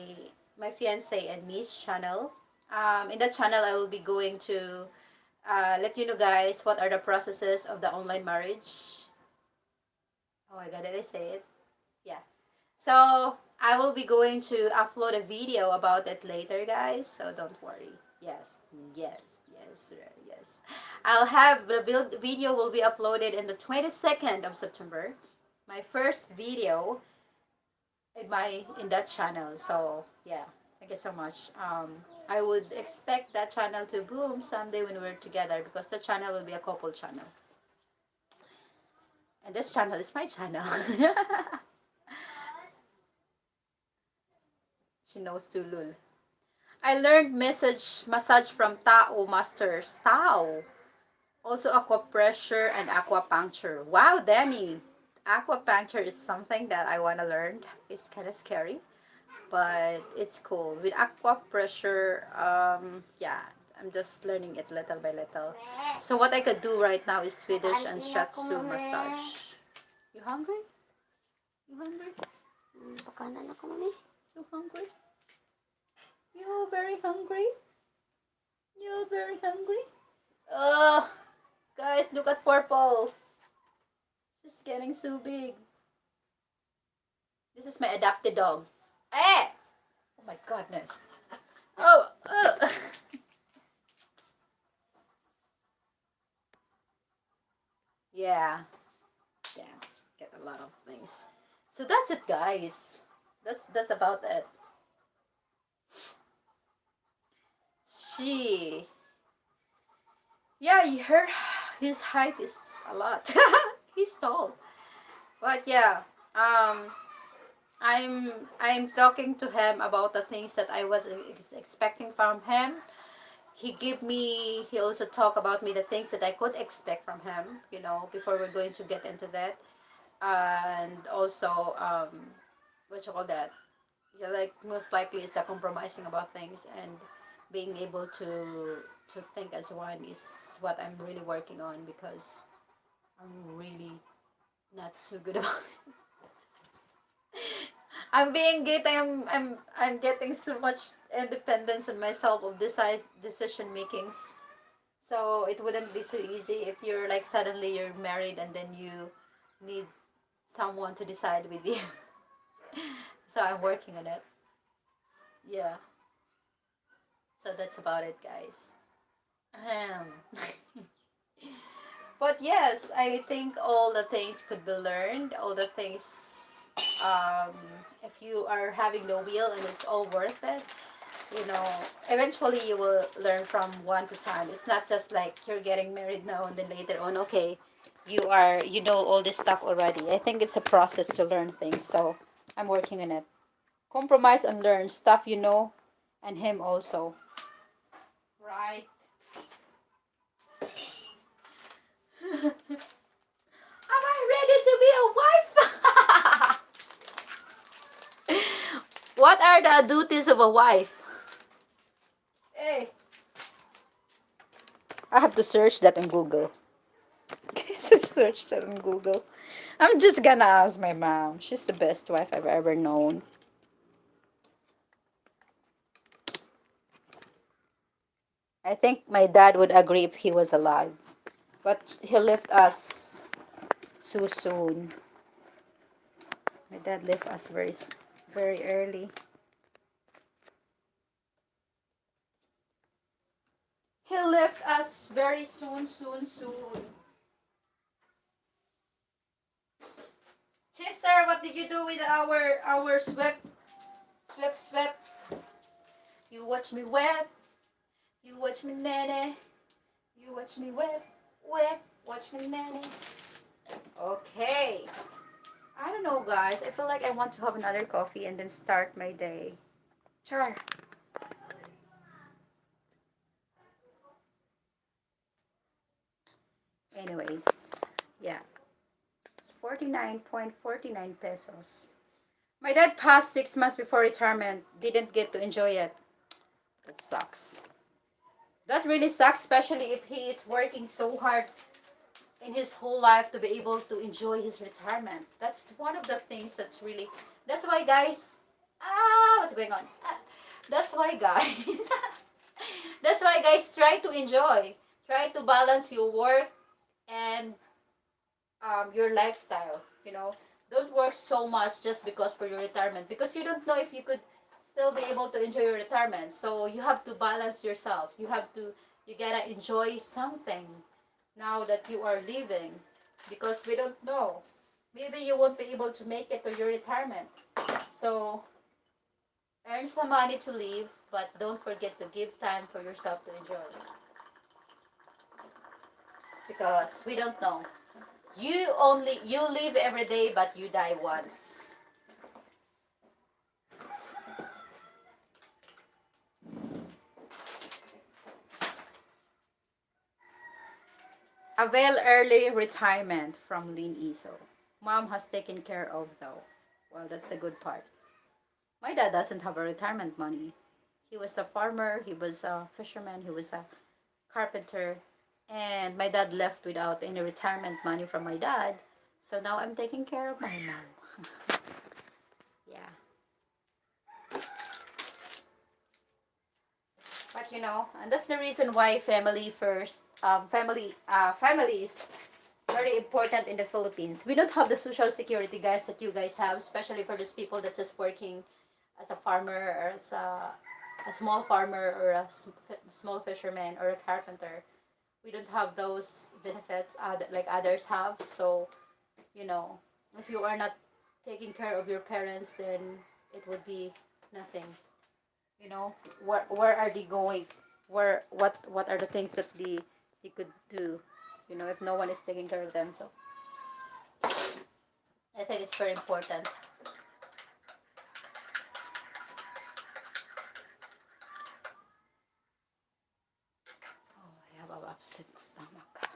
fiance and niece channel. In that channel, I will be going to let you know, guys, what are the processes of the online marriage. Oh my god, did I say it? Yeah. So I will be going to upload a video about it later, guys. So don't worry. Yes, yes, yes, yes. I'll have the video will be uploaded in the 22nd of September. My first video in that channel. So yeah, thank you so much. I would expect that channel to boom someday when we're together because the channel will be a couple channel. And this channel is my channel. She knows too, Lul. I learned massage from Tao Masters. Tao. Also aquapressure and aquapuncture. Wow, Danny. Aquapuncture is something that I want to learn. It's kind of scary, but it's cool. With aquapressure, yeah, I'm just learning it little by little. So what I could do right now is Swedish and Shiatsu massage. You hungry? You hungry? Pakanan ako, mami. You hungry? You very hungry? You very hungry? Oh, guys, look at Purple. She's getting so big. This is my adopted dog. Eh! Oh my goodness. Oh, yeah. Yeah. Get a lot of things. So that's it, guys. That's about it. She. Yeah, his height is a lot. He's tall. But yeah, um, I'm talking to him about the things that I was expecting from him. He also talked about me the things that I could expect from him, before we're going to get into that. And also, what you call that? Yeah, like most likely is the compromising about things and being able to think as one is what I'm really working on because I'm really not so good about it. I'm getting so much independence in myself of decision makings. So it wouldn't be so easy if you're like suddenly you're married and then you need someone to decide with you. So I'm working on it. Yeah. So that's about it, guys. But yes, I think all the things could be learned. All the things, um, if you are having the wheel and it's all worth it, eventually you will learn from one to time. It's not just like you're getting married now and then later on, okay, you know all this stuff already. I think it's a process to learn things. So I'm working on it. Compromise and learn stuff and him also. Right. Am I ready to be a wife? What are the duties of a wife? Hey. I have to search that on Google. Search that on Google. I'm just gonna ask my mom. She's the best wife I've ever known. I think my dad would agree if he was alive. But he left us so soon. My dad left us very early. He left us very soon. Sister, what did you do with our sweep? You watch me whip. You watch me nene. You watch me whip. Watch me nene. Okay. I don't know, guys. I feel like I want to have another coffee and then start my day. Char. Anyways, yeah. It's 49.49 pesos. My dad passed 6 months before retirement. Didn't get to enjoy it. That sucks. That really sucks, especially if he is working so hard in his whole life to be able to enjoy his retirement. That's one of the things that's really. That's why, guys. What's going on? That's why, guys. That's why, guys, try to enjoy. Try to balance your work and your lifestyle. Don't work so much just because for your retirement, because you don't know if you could still be able to enjoy your retirement. So you have to balance yourself. You gotta enjoy something now that you are leaving, because we don't know. Maybe you won't be able to make it to your retirement. So earn some money to live, but don't forget to give time for yourself to enjoy, because we don't know. You live every day, but you die once. Avail early retirement from Lean Iso. Mom has taken care of though. Well, that's a good part. My dad doesn't have a retirement money. He was a farmer, he was a fisherman, he was a carpenter, and my dad left without any retirement money from my dad. So now I'm taking care of my mom. Yeah. But and that's the reason why family first, family is very important in the Philippines. We don't have the social security, guys, that you guys have, especially for those people that just working as a farmer or as a small farmer or a small fisherman or a carpenter. We don't have those benefits like others have. So, you know, if you are not taking care of your parents, then it would be nothing. Where are they going? What are the things that they could do? If no one is taking care of them. So I think it's very important. Oh, I have an upset stomach.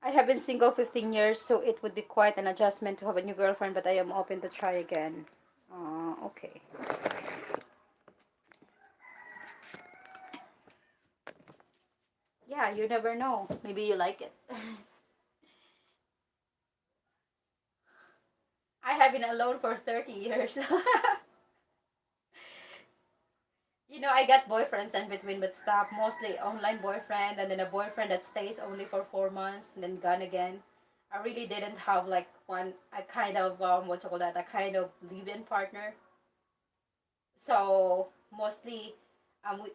I have been single 15 years, so it would be quite an adjustment to have a new girlfriend, but I am open to try again. Okay. Yeah, you never know. Maybe you like it. I have been alone for 30 years. I got boyfriends in between, but stop. Mostly online boyfriend, and then a boyfriend that stays only for 4 months and then gone again. I really didn't have like a kind of what you call that, a kind of live-in partner. So mostly,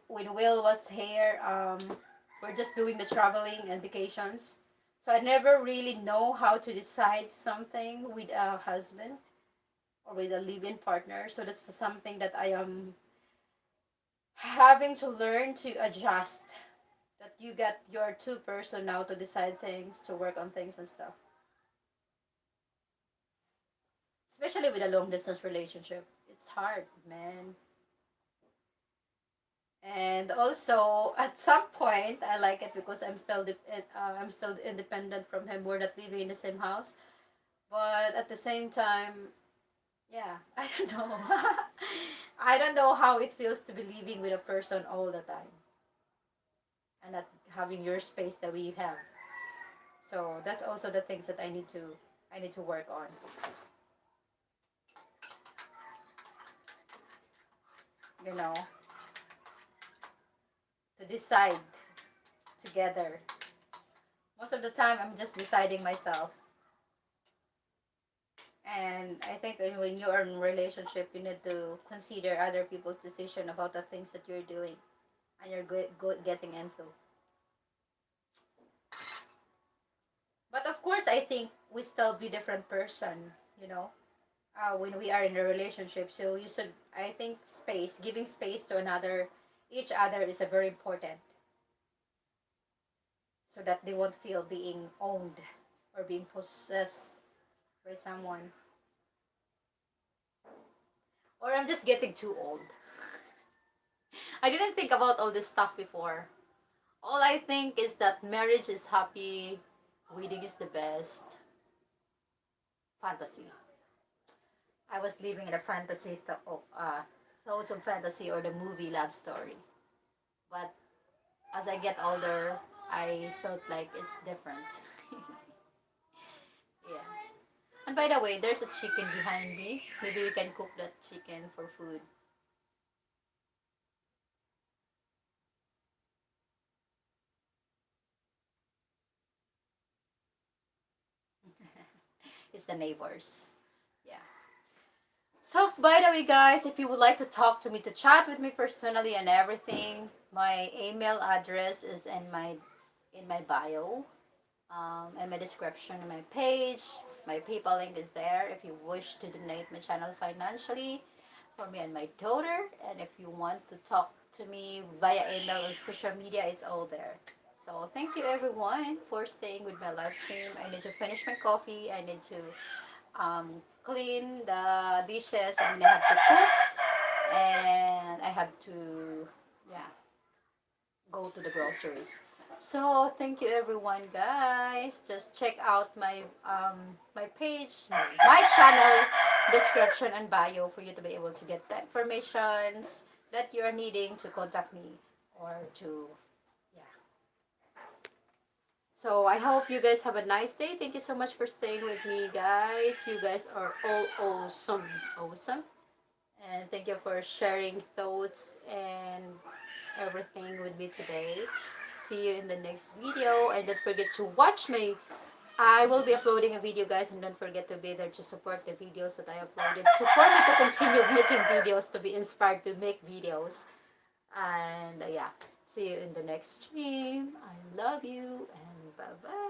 when Will was here, we're just doing the traveling and vacations. So I never really know how to decide something with a husband or with a live-in partner. So that's something that I am having to learn to adjust, that you get your two-person now to decide things, to work on things and stuff, especially with a long distance relationship. It's hard, man. And also at some point I like it because I'm still independent from him. We're not living in the same house, but at the same time, yeah, I don't know. I don't know how it feels to be living with a person all the time and not having your space that we have. So that's also the things that I need to work on. you know, to decide together. Most of the time, I'm just deciding myself. And I think when you're in a relationship, you need to consider other people's decision about the things that you're doing and you're getting into. But of course, I think we still be different person, you know, when we are in a relationship. So you should, I think, giving space to each other is a very important, so that they won't feel being owned or being possessed by someone. Or I'm just getting too old. I didn't think about all this stuff before. All I think is that marriage is happy, wedding is the best, fantasy. I was living in a fantasy, thoughts of fantasy or the movie love story. But as I get older, I felt like it's different. Yeah. And by the way, there's a chicken behind me. Maybe we can cook that chicken for food. It's the neighbors. Yeah. So, by the way, guys, if you would like to talk to me, to chat with me personally and everything, my email address is in my bio, and my description on my page. My PayPal link is there if you wish to donate my channel financially for me and my daughter. And if you want to talk to me via email or social media, it's all there. So thank you everyone for staying with my live stream. I need to finish my coffee. I need to clean the dishes, and I have to cook, and I have to, yeah, go to the groceries. So thank you everyone, guys. Just check out my page, my channel description and bio for you to be able to get the informations that you are needing to contact me or to, yeah. So I hope you guys have a nice day. Thank you so much for staying with me, guys. You guys are all awesome, awesome. And thank you for sharing thoughts and everything with me today. See you in the next video, and don't forget to watch my, I will be uploading a video, guys, and don't forget to be there to support the videos that I uploaded. Support me to continue making videos, to be inspired to make videos. And yeah, see you in the next stream. I love you, and bye bye.